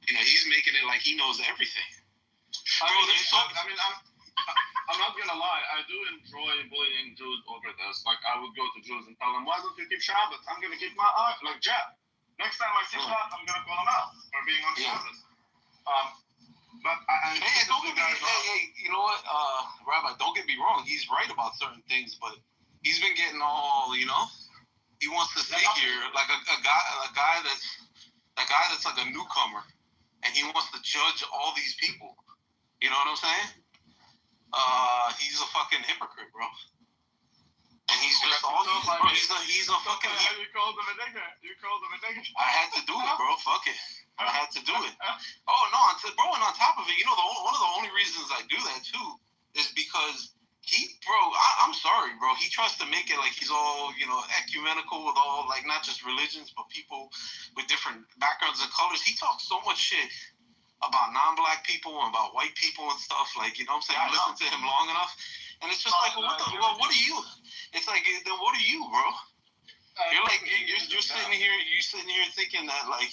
he's making it like he knows everything. I'm not gonna lie. I do enjoy bullying Jews over this. Like I would go to Jews and tell them, "Why don't you keep Shabbat?" I'm gonna keep my eye like Jeff. Next time I see Shabbat, I'm gonna call him out for being on Shabbos. But Hey, don't get me. Hey, you know what, Rabbi? Don't get me wrong. He's right about certain things, but he's been getting all, you know. He wants to stay here like a guy that's like a newcomer, and he wants to judge all these people. You know what I'm saying? He's a fucking hypocrite, bro. And he's just all he's a fucking. You called him a nigger. You called him a nigger. I had to do it, bro. Fuck it. I had to do it. Oh no, bro. And on top of it, you know, one of the only reasons I do that too is because I'm sorry, bro. He tries to make it like he's all, you know, ecumenical with all, like, not just religions, but people with different backgrounds and colors. He talks so much shit about non-black people and about white people and stuff. Like, you know what I'm saying? You listen to him long enough, and it's just like, what are you? It's like, then what are you, bro? You're like, you're sitting here thinking that like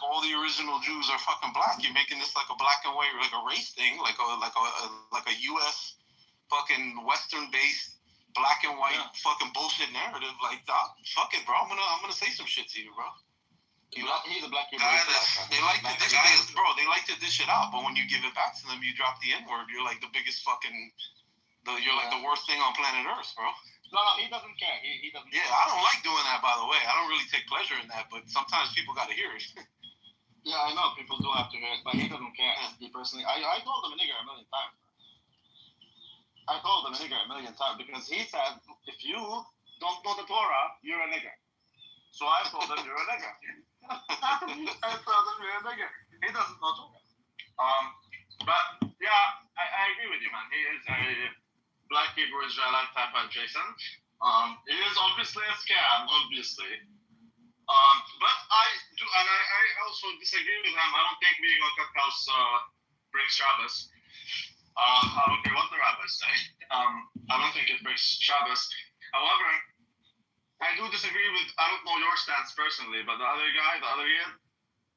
all the original Jews are fucking black. You're making this like a black and white, like a race thing, like a U.S. fucking Western-based black and white fucking bullshit narrative. Like, fuck it, bro. I'm gonna say some shit to you, bro. You know, he's a black guy. They like to dish it out, but when you give it back to them, you drop the N-word. You're like the biggest fucking. You're like the worst thing on planet Earth, bro. No, he doesn't care. He doesn't. Yeah, I don't like doing that, by the way. I don't really take pleasure in that, but sometimes people got to hear it. Yeah, I know people do have to hear it, but he doesn't care. He personally, I told him a nigger a million times. I told him a nigger a million times because he said, if you don't know the Torah, you're a nigger. So I told him you're a nigger. I told him you're a nigger. He doesn't know Torah. But yeah, I agree with you, man. He is a black Hebrew Israelite type adjacent. It is obviously a scam, obviously. But I do, and I also disagree with him. I don't think being on Cookhouse breaks Shabbos. I don't care what the rabbis say. I don't think it breaks Shabbos. However, I do disagree with, I don't know your stance personally, but the other guy, the other kid,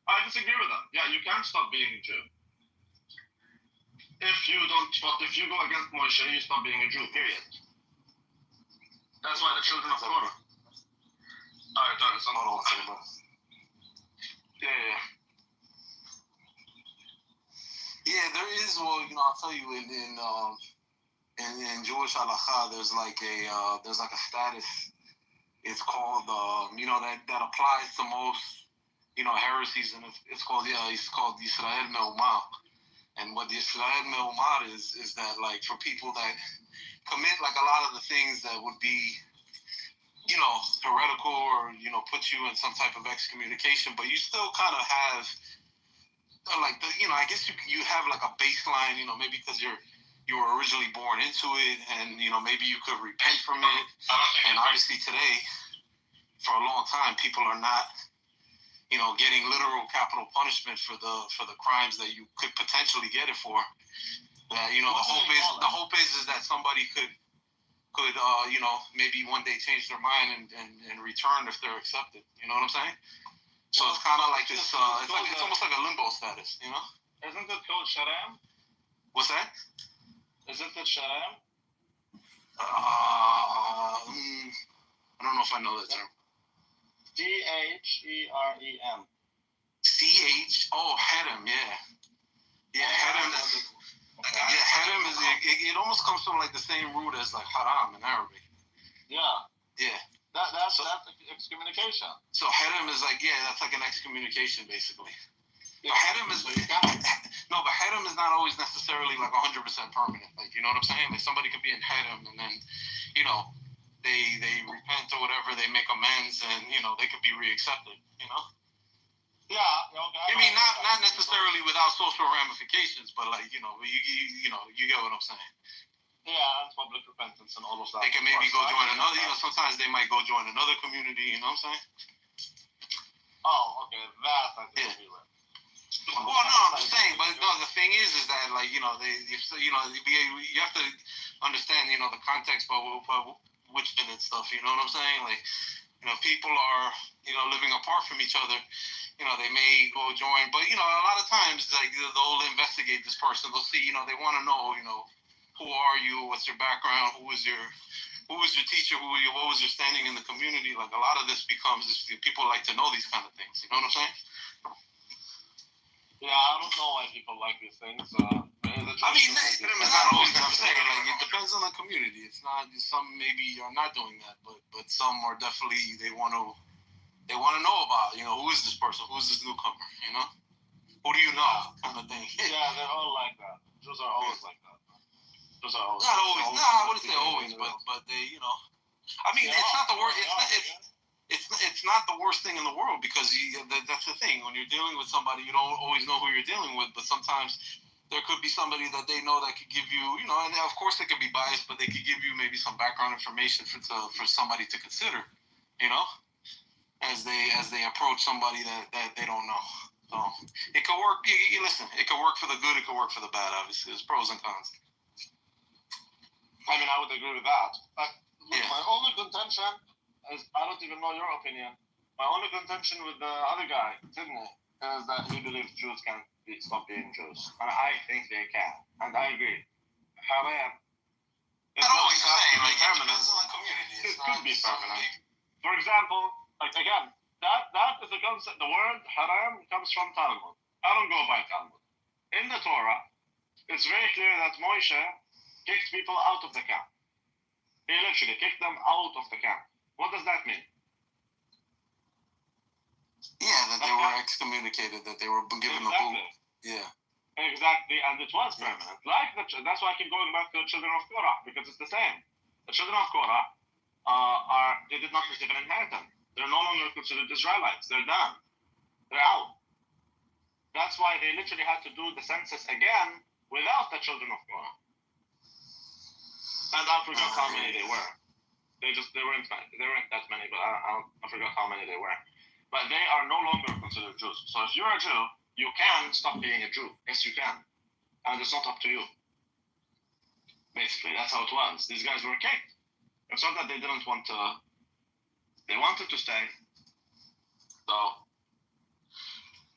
I disagree with him. Yeah, you can't stop being a Jew. If you go against Moshe, you stop being a Jew, period. That's why the children of Korah. Alright, done. Hold on, bro. Yeah. Yeah, there is. Well, you know, I'll tell you in Jewish halakha, there's like a status. It's called you know, that applies to most, you know, heresies, and it's called Yisrael Me'umah. And what the Yisrael Me'umah is that, like, for people that commit like a lot of the things that would be, you know, heretical or, you know, put you in some type of excommunication, but you still kind of have like the, you know, I guess you have like a baseline, you know, maybe because you were originally born into it, and, you know, maybe you could repent from it. And obviously today, for a long time, people are not, you know, getting literal capital punishment for the crimes that you could potentially get it for. You know, the hope is that somebody could you know, maybe one day change their mind and return if they're accepted. You know what I'm saying? So it's kind of like this. It's almost like a limbo status. You know? Isn't it called Sharam? What's that? Isn't it Sharam? I don't know if I know that term. Cherem. Herem, yeah. Yeah, Herem. Yeah, Herem is. It almost comes from like the same root as like haram in Arabic. Yeah. Yeah. That's excommunication. So Herem is like, yeah, that's like an excommunication basically. But Herem is no, but Herem is not always necessarily like 100% permanent. Like, you know what I'm saying? Like, somebody could be in Herem and then, you know, they repent or whatever, they make amends, and, you know, they could be reaccepted. You know? Yeah. Okay. I mean, not necessarily without social ramifications, but like, you know, you get what I'm saying. Yeah, and public repentance and all of that. They can maybe go join another. You know, sometimes they might go join another community. You know what I'm saying? Oh, okay. That I disagree with. Well, no, I'm just saying. But no, the thing is that, like, you know, you have to understand, you know, the context by which and stuff. You know what I'm saying? Like, you know, people are, you know, living apart from each other. You know, they may go join, but, you know, a lot of times, like, they'll investigate this person. They'll see, you know, they want to know, you know, who are you? What's your background? Who was your teacher? What was your standing in the community? Like, a lot of this becomes, people like to know these kind of things. You know what I'm saying? Yeah, I don't know why people like these things. I mean, it's not always. I'm saying like it depends on the community. It's not some maybe are not doing that, but some are definitely they want to know about. Who is this person? Who's this newcomer? Who do you know? Kind of thing. Yeah, they're all like that. Jews are always like that. Jews are always. Not always. No, I wouldn't say always, but they I mean, it's not the worst. It's not the worst thing in the world because that's the thing. When you're dealing with somebody, you don't always know who you're dealing with, but sometimes there could be somebody that they know that could give you, and of course they could be biased, but they could give you maybe some background information for somebody to consider, as they approach somebody that they don't know. So it could work. Listen, it could work for the good. It could work for the bad. Obviously, there's pros and cons. I mean, I would agree with that. But my only contention is, I don't even know your opinion. My only contention with the other guy, Sydney, is that he believes Jews can stop being Jews. And I think they can. And I agree. Haram. It doesn't have to be permanent. It could be permanent. For example, like again, that is the concept. The word haram comes from Talmud. I don't go by Talmud. In the Torah, it's very clear that Moshe kicked people out of the camp. He literally kicked them out of the camp. What does that mean? Yeah, that they were excommunicated, that they were given a boot. Yeah. Exactly, and it was permanent. That's why I keep going back to the children of Korah, because it's the same. The children of Korah they did not receive an inheritance. They're no longer considered Israelites. They're done. They're out. That's why they literally had to do the census again without the children of Korah. And I forgot how many they were. They weren't that many, but I forgot how many they were. But they are no longer considered Jews. So if you're a Jew, you can stop being a Jew. Yes, you can. And it's not up to you. Basically, that's how it was. These guys were kicked. It's not that they didn't want to. They wanted to stay. So,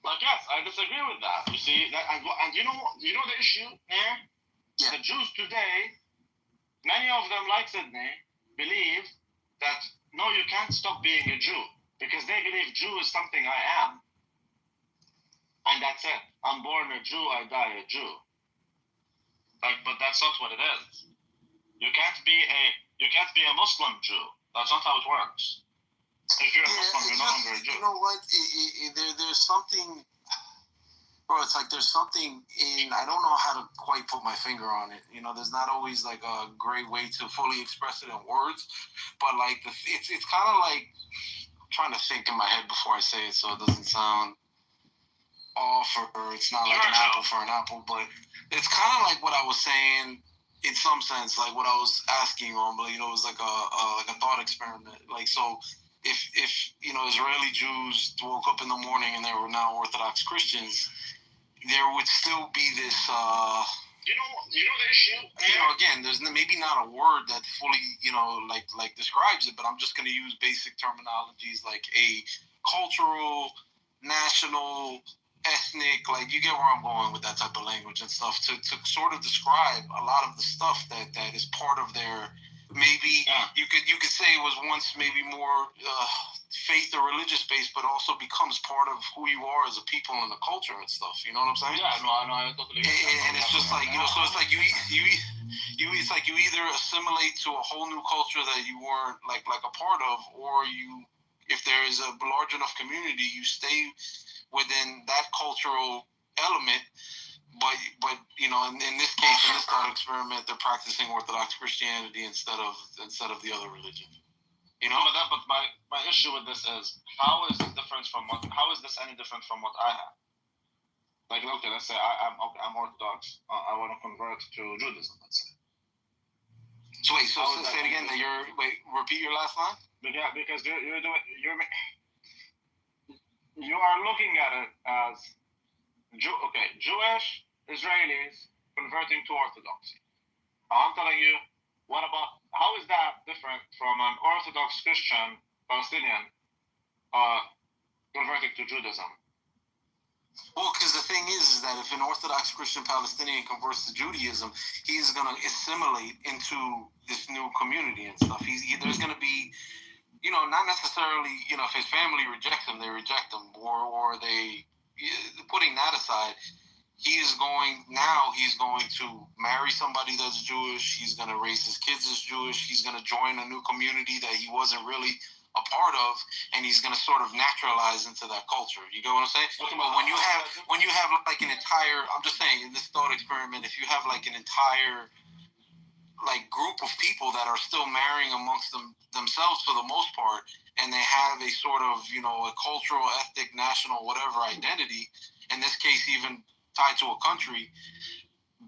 yes, I disagree with that. You see, and you know the issue here? Yeah. The Jews today, many of them, like Sydney, believe that, no, you can't stop being a Jew. Because they believe Jew is something I am. And that's it. I'm born a Jew, I die a Jew. But that's not what it is. You can't be a Muslim Jew. That's not how it works. If you're a Muslim, you're no longer a Jew. You know what? There's something, bro. It's like there's something in. I don't know how to quite put my finger on it. There's not always like a great way to fully express it in words. But like it's kind of like I'm trying to think in my head before I say it, so it doesn't sound off or it's not like an apple for an apple. But it's kind of like what I was saying. In some sense, like what I was asking on, but it was like a thought experiment. Like, so if Israeli Jews woke up in the morning and they were now Orthodox Christians, there would still be this. You know the issue. Again, there's maybe not a word that fully like describes it, but I'm just going to use basic terminologies like a cultural, national, ethnic, like you get where I'm going with that type of language and stuff to sort of describe a lot of the stuff that is part of their maybe you could say it was once maybe more faith or religious based, but also becomes part of who you are as a people and the culture and stuff. You know what I'm saying? Yeah, no, I totally. And it's just like so it's like you it's like you either assimilate to a whole new culture that you weren't like a part of, or if there is a large enough community, you stay within that cultural element, but in this case, in this thought experiment, they're practicing Orthodox Christianity instead of the other religion. But my issue with this is how is this any different from what I have? Like, okay, let's say I'm Orthodox. I want to convert to Judaism. Let's say. So wait, say it again. Repeat your last line. Yeah, because you are looking at it as Jewish Israelis converting to Orthodoxy. I'm telling you, how is that different from an Orthodox Christian Palestinian converting to Judaism? Well, because the thing is that if an Orthodox Christian Palestinian converts to Judaism, he's going to assimilate into this new community and stuff. There's going to be, not necessarily, if his family rejects him, they reject him, or they, putting that aside, he's going to marry somebody that's Jewish. He's going to raise his kids as Jewish. He's going to join a new community that he wasn't really a part of, and he's going to sort of naturalize into that culture. You get what I'm saying? But when you have like an entire, I'm just saying, in this thought experiment, if you have like an entire like group of people that are still marrying amongst themselves for the most part, and they have a sort of, you know, a cultural, ethnic, national, whatever identity, in this case even tied to a country,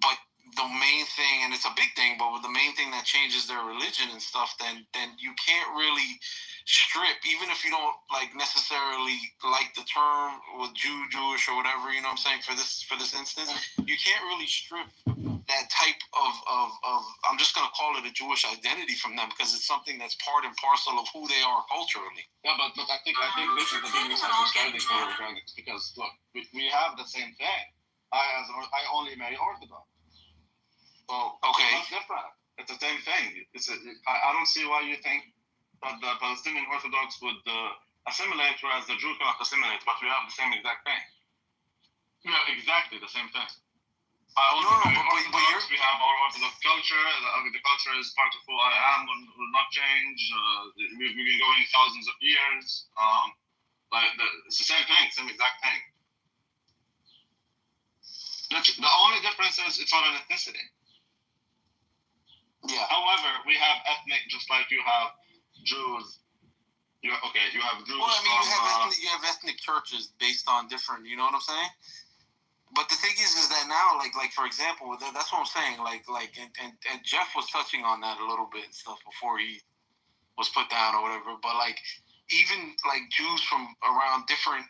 but the main thing, and it's a big thing, but the main thing that changes their religion and stuff, then you can't really strip, even if you don't like necessarily like the term with Jewish or whatever, you know what I'm saying, for this instance, you can't really strip that type of I'm just gonna call it a Jewish identity from them, because it's something that's part and parcel of who they are culturally. Yeah, but I think this is the big misunderstanding for Ugandans, because look, we have the same thing. I only marry Orthodox. So okay, that's different. It's the same thing. I don't see why you think that the Palestinian Orthodox would assimilate, whereas the Jew cannot assimilate, but we have the same exact thing. We have exactly the same thing. We have our Orthodox culture. The culture is part of who I am, will not change. We've been going thousands of years. It's the same thing, same exact thing. The only difference is it's not an ethnicity. Yeah. However, we have ethnic, just like you have Jews. You have Jews. Well, I mean, you have ethnic churches based on different. You know what I'm saying? But the thing is that now, like for example, that's what I'm saying. And Jeff was touching on that a little bit and stuff before he was put down or whatever. But like, even like Jews from around different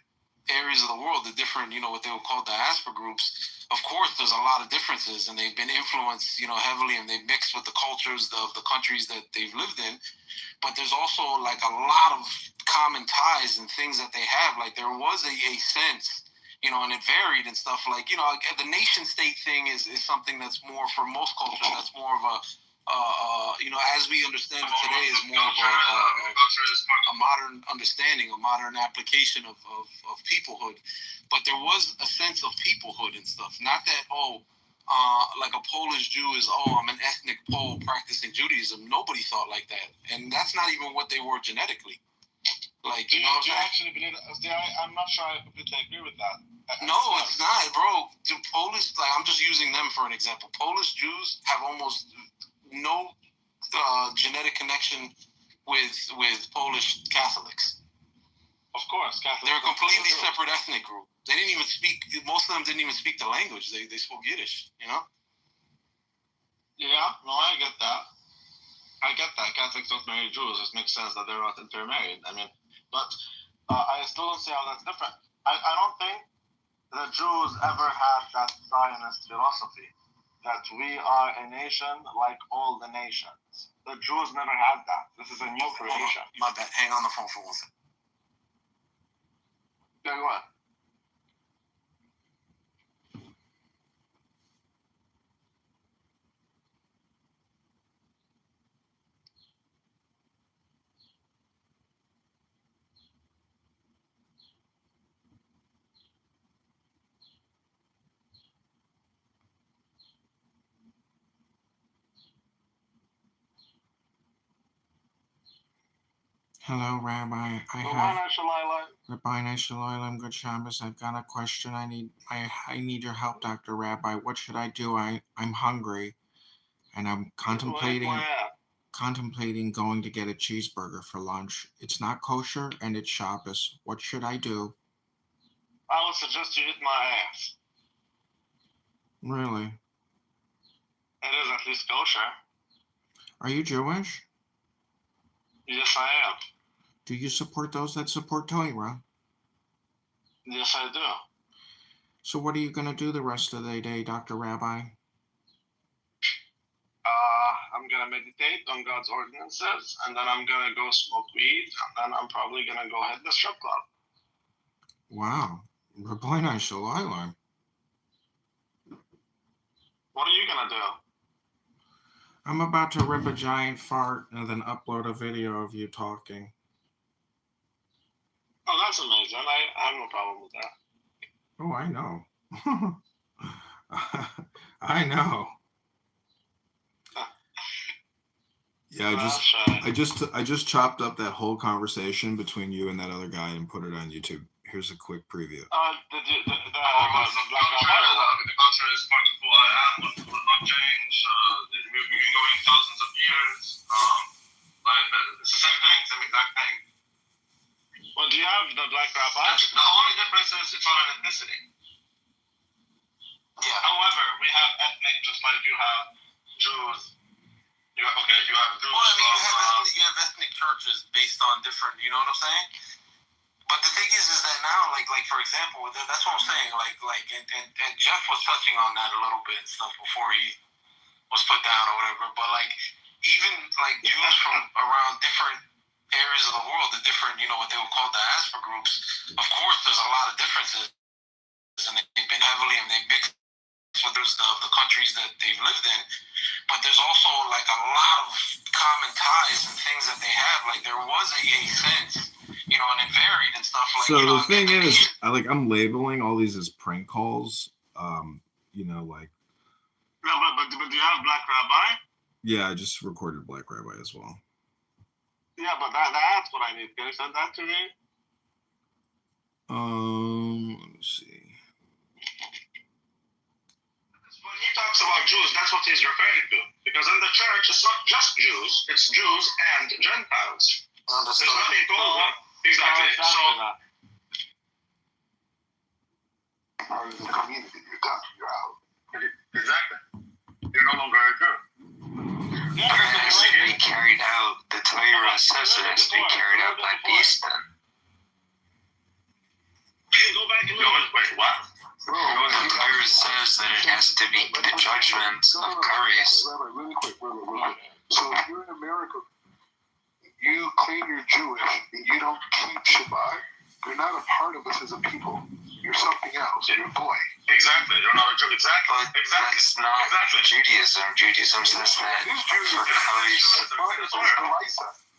areas of the world, the different, you know, what they would call diaspora groups. Of course, there's a lot of differences, and they've been influenced, you know, heavily, and they've mixed with the cultures of the countries that they've lived in. But there's also like a lot of common ties and things that they have. Like there was a sense, you know, and it varied and stuff. Like, you know, the nation state thing is something that's more, for most cultures, that's more of a, you know, as we understand it today, is more of a modern understanding, a modern application of peoplehood. But there was a sense of peoplehood and stuff. Not that, like a Polish Jew is, I'm an ethnic Pole practicing Judaism. Nobody thought like that. And that's not even what they were genetically. Like, do you actually believe that? I'm not sure I completely agree with that. No, it's not, bro. The Polish, like, I'm just using them for an example. Polish Jews have almost no genetic connection with Polish Catholics. Of course, Catholics. They're a completely separate ethnic group. They didn't even speak. Most of them didn't even speak the language. They spoke Yiddish. You know. Yeah, no, I get that. Catholics don't marry Jews. It makes sense that they're not intermarried. I mean, but I still don't see how that's different. I don't think the Jews ever had that Zionist philosophy that we are a nation like all the nations. The Jews never had that. This is a new creation. My bad. Hang on the phone for 1 second. Yeah, go on. Hello, Rabbi. Rabbi Shalom, good Shabbos. I've got a question. I need your help, Dr. Rabbi. What should I do? I'm hungry, and I'm contemplating going to get a cheeseburger for lunch. It's not kosher, and it's Shabbos. What should I do? I would suggest you eat my ass. Really? It is at least kosher. Are you Jewish? Yes, I am. Do you support those that support Torah? Yes, I do. So what are you going to do the rest of the day, Dr. Rabbi? I'm going to meditate on God's ordinances, and then I'm going to go smoke weed, and then I'm probably going to go hit the strip club. Wow. Rabbi Shalom. What are you going to do? I'm about to rip a giant fart and then upload a video of you talking. Oh, that's amazing. I have no problem with that. Oh, I know. I know. Yeah, I just chopped up that whole conversation between you and that other guy and put it on YouTube. Here's a quick preview. The Black Rabbi. The culture is wonderful. Will not change. We've been going thousands of years. It's the same thing, same exact thing. Well, do you have the Black Rabbi? The only difference is it's on an ethnicity. Yeah. However, we have ethnic, just like you have Jews. You have Jews. Well, I mean, you have ethnic churches based on different. You know what I'm saying? But the thing is that now, like for example, that's what I'm saying. And Jeff was touching on that a little bit and stuff before he was put down or whatever. But even Jews from around different areas of the world, the different, what they would call diaspora groups. Of course, there's a lot of differences, and they've been heavily and they mixed with the countries that they've lived in. But there's also a lot of common ties and things that they have. There was a sense, and it varied and stuff. So the thing is, I'm labeling all these as prank calls. No, but do you have Black Rabbi? Yeah, I just recorded Black Rabbi as well. Yeah, but that's what I need. Can you send that to me? Let me see. When he talks about Jews, that's what he's referring to. Because in the church, it's not just Jews, it's Jews and Gentiles. There's nothing called them. Exactly. So, part of the community. You're done. You're out. exactly. You're no longer a Jew. It has to be carried out. The Torah says it has to be carried out by beast then. Go back and wait, what? The Torah says that it has to be the judgment of Kares. Really quick. So if you're in America, you claim you're Jewish and you don't keep Shabbat, you're not a part of us as a people. You're something else. You're a boy. Exactly. You're not a Jew. But that's not Judaism. Judaism says that for Kares.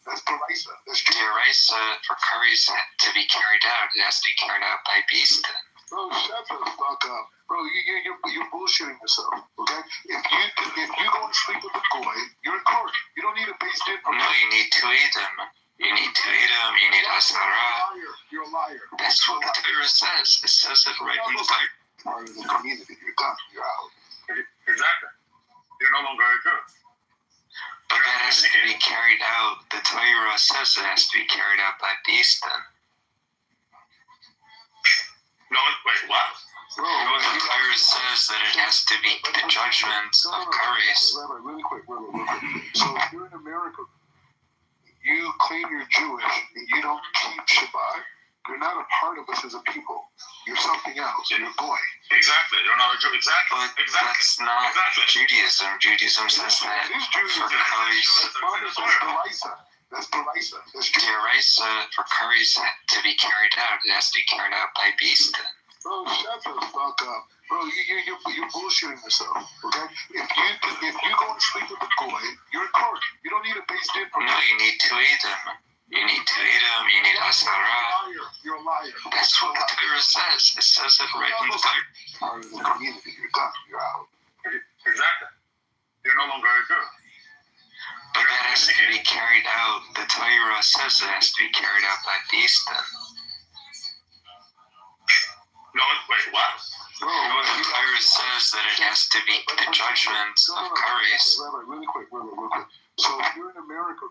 That's Parisa. That's the Eraisa for Kares to be carried out. It has to be carried out by beast then. Bro, shut the fuck up. Bro, you're bullshitting yourself, okay? If you go to sleep with a goy, you're in court. You don't need a based in. No, you need to eat him. You need to eat him. You need Asara. You're a liar. That's what the Torah says. It says it right in the Torah. Part of the community. You're done. You're out. Exactly. You're no longer a Jew. But that has to be carried out. The Torah says it has to be carried out by beast then. No, wait, what? The Torah says that it has to be the judgment of Kares. Really quick. So if you're in America, you claim you're Jewish and you don't keep Shabbat, you're not a part of us as a people. You're something else. You're a boy. Exactly. You're not a Jew. Exactly. But that's not Judaism. Judaism says that for Kares. That's Parisa. That's the Eraisa for Kares to be carried out. It has to be carried out by beast then. Bro, shut the fuck up. Bro, you're bullshitting yourself, okay? If you go to sleep with a goy, you're in court. You don't need a based in. No, you need to eat him. You need to eat him. You need Asara. You're a liar. That's what the Torah says. It says it right in the Torah. Part of the community. You're done. You're out. Exactly. You're no longer a Jew. But that has to be carried out. The Torah says it has to be carried out by beast then. No, wait, what? The Torah says that it has to be the judgment of Kares. Really quick. So if you're in America,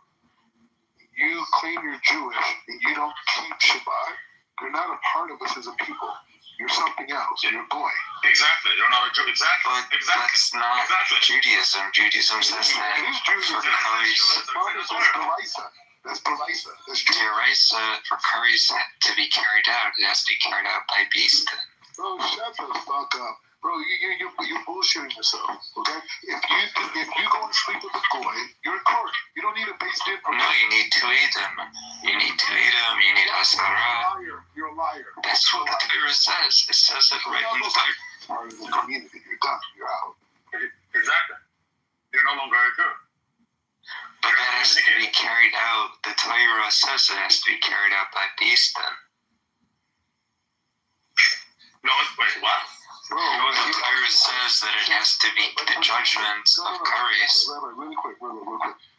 you claim you're Jewish and you don't keep Shabbat, you're not a part of us as a people. You're something else. You're a boy. Exactly. You're not a Jew. Exactly. But that's not Judaism. Judaism says that for Kares. That's Parisa. The Eraisa for Kares to be carried out. It has to be carried out by beast then. Bro, shut the fuck up. Bro, you're bullshitting yourself, okay? If you go to sleep with a goy, you're in court. You don't need a based in. No, you need to eat him. You need to eat him. You need Asara. You're a liar. That's what the Torah says. It says it right in the Torah. Part of the community. You're done. You're out. Exactly. You're no longer a Jew. But that has to be carried out. The Torah says it has to be carried out by beast then. No, wait, what? Bro, the virus says that it has to be the judgment of Curry's. Rabbi, really quick.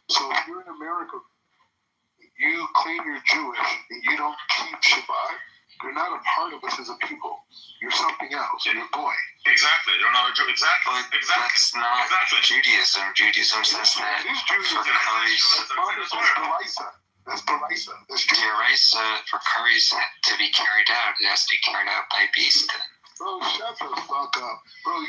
So if you're in America, you claim you're Jewish and you don't keep Shabbat, you're not a part of us as a people. You're something else. You're a boy. Exactly. You're not a Jew. Exactly. But that's not Judaism. Judaism says that for Curry's. That's Baraisa. That's The Eraisa for Curry's to be carried out, it has to be carried out by Beast. Bro, shut the fuck up. Bro,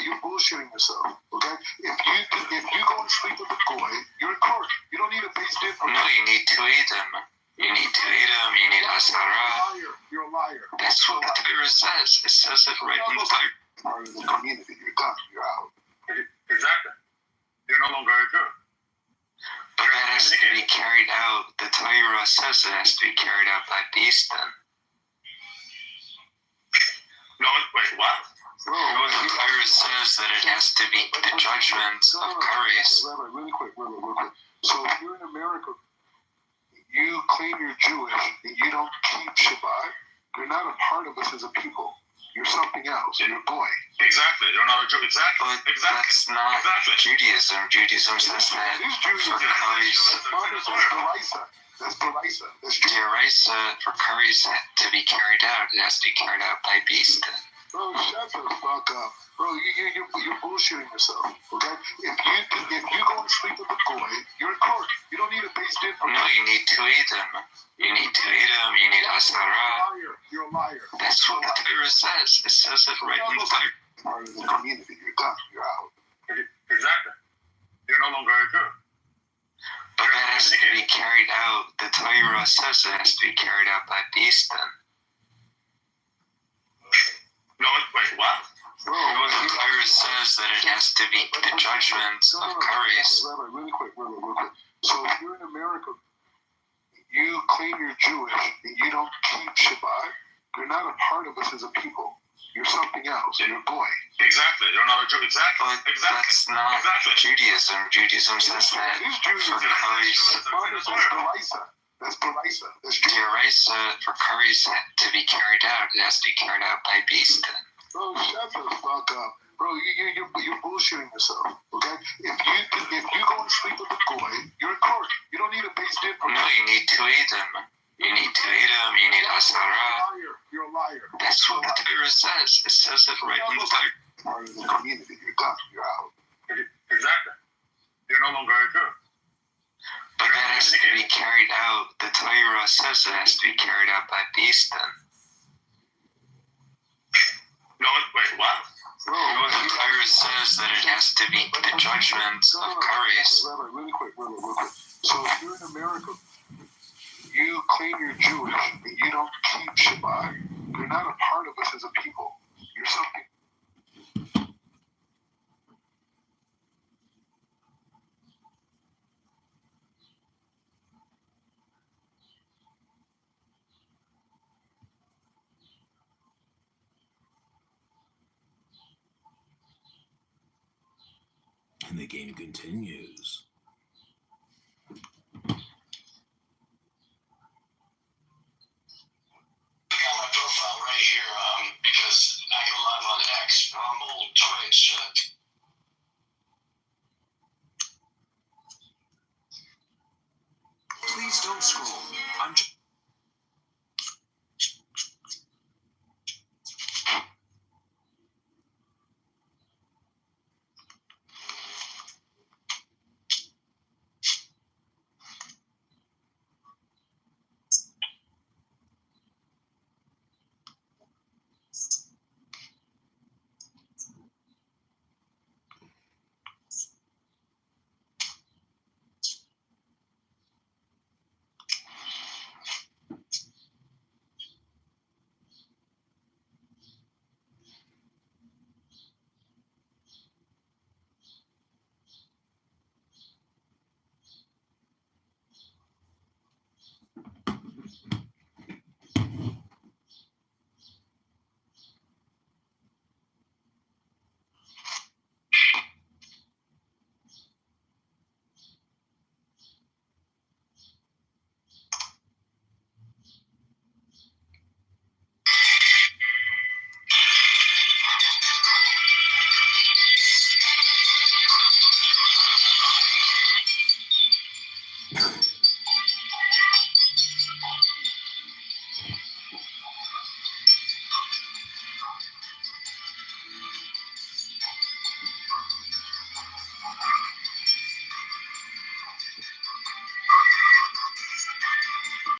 you're bullshitting yourself, okay? If you go and sleep with a goy, you're in court. You don't need a base din for No, you need to eat him. You need to eat him. You need Asara. You're a liar. That's what the Torah says. It says it right in the Torah. Part of the community. You're done. You're out. Exactly. You're no longer a Jew. But that has to be carried out. The Torah says it has to be carried out by Beast then. No, wait, what? Bro, the Torah says that it has to be the judgment of Curry's. Rabbi, really quick. So if you're in America, you claim you're Jewish and you don't keep Shabbat, you're not a part of us as a people. You're something else. You're a boy. Exactly. You're not a Jew. Exactly. But that's not Judaism. Judaism says that for Curry's. That's Baraisa. That's The Eraisa for Curry's to be carried out, it has to be carried out by Beast. Bro, shut the fuck up. Bro, you're bullshitting yourself, okay? If you go and sleep with a goy, you're in court. You don't need a base din for No, you need to eat him. You need to eat him. You need Asara. You're a liar. That's what the Torah says. It says it right in the Torah. Part of the community. You're done. You're out. Exactly. You're no longer a Jew. But that has to be carried out. The Torah says it has to be carried out by Beast then. No, wait, what? Bro, the Torah says that it has to be the judgment of Curry's. Rabbi, really quick. So if you're in America, you claim you're Jewish and you don't keep Shabbat, you're not a part of us as a people. You're something else. You're a boy. Exactly. You're not a Jew. Exactly. But that's not Judaism. Judaism says that for Curry's. That's Baraisa. That's The Eraisa for Curry's to be carried out, it has to be carried out by Beast. Bro, shut the fuck up. Bro, you're bullshitting yourself, okay? If you go and sleep with a goy, you're in court. You don't need a base din for No, you need to eat him. You need to eat him. You need Asara. You're a liar. That's what the Torah says. It says it right in the Torah. Part of the community. You're done. You're out. Exactly. You're no longer a Jew. But that has to be carried out. The Torah says it has to be carried out by Beast then. No, wait, what? Bro, the Torah says that it has to be the judgment of Curry's. Rabbi, really quick. So if you're in America, you claim you're Jewish and you don't keep Shabbat, you're not a part of us as a people. You're something. And the game continues. My profile right here because I go live on X, Rumble, Twitch. Please don't scroll. I'm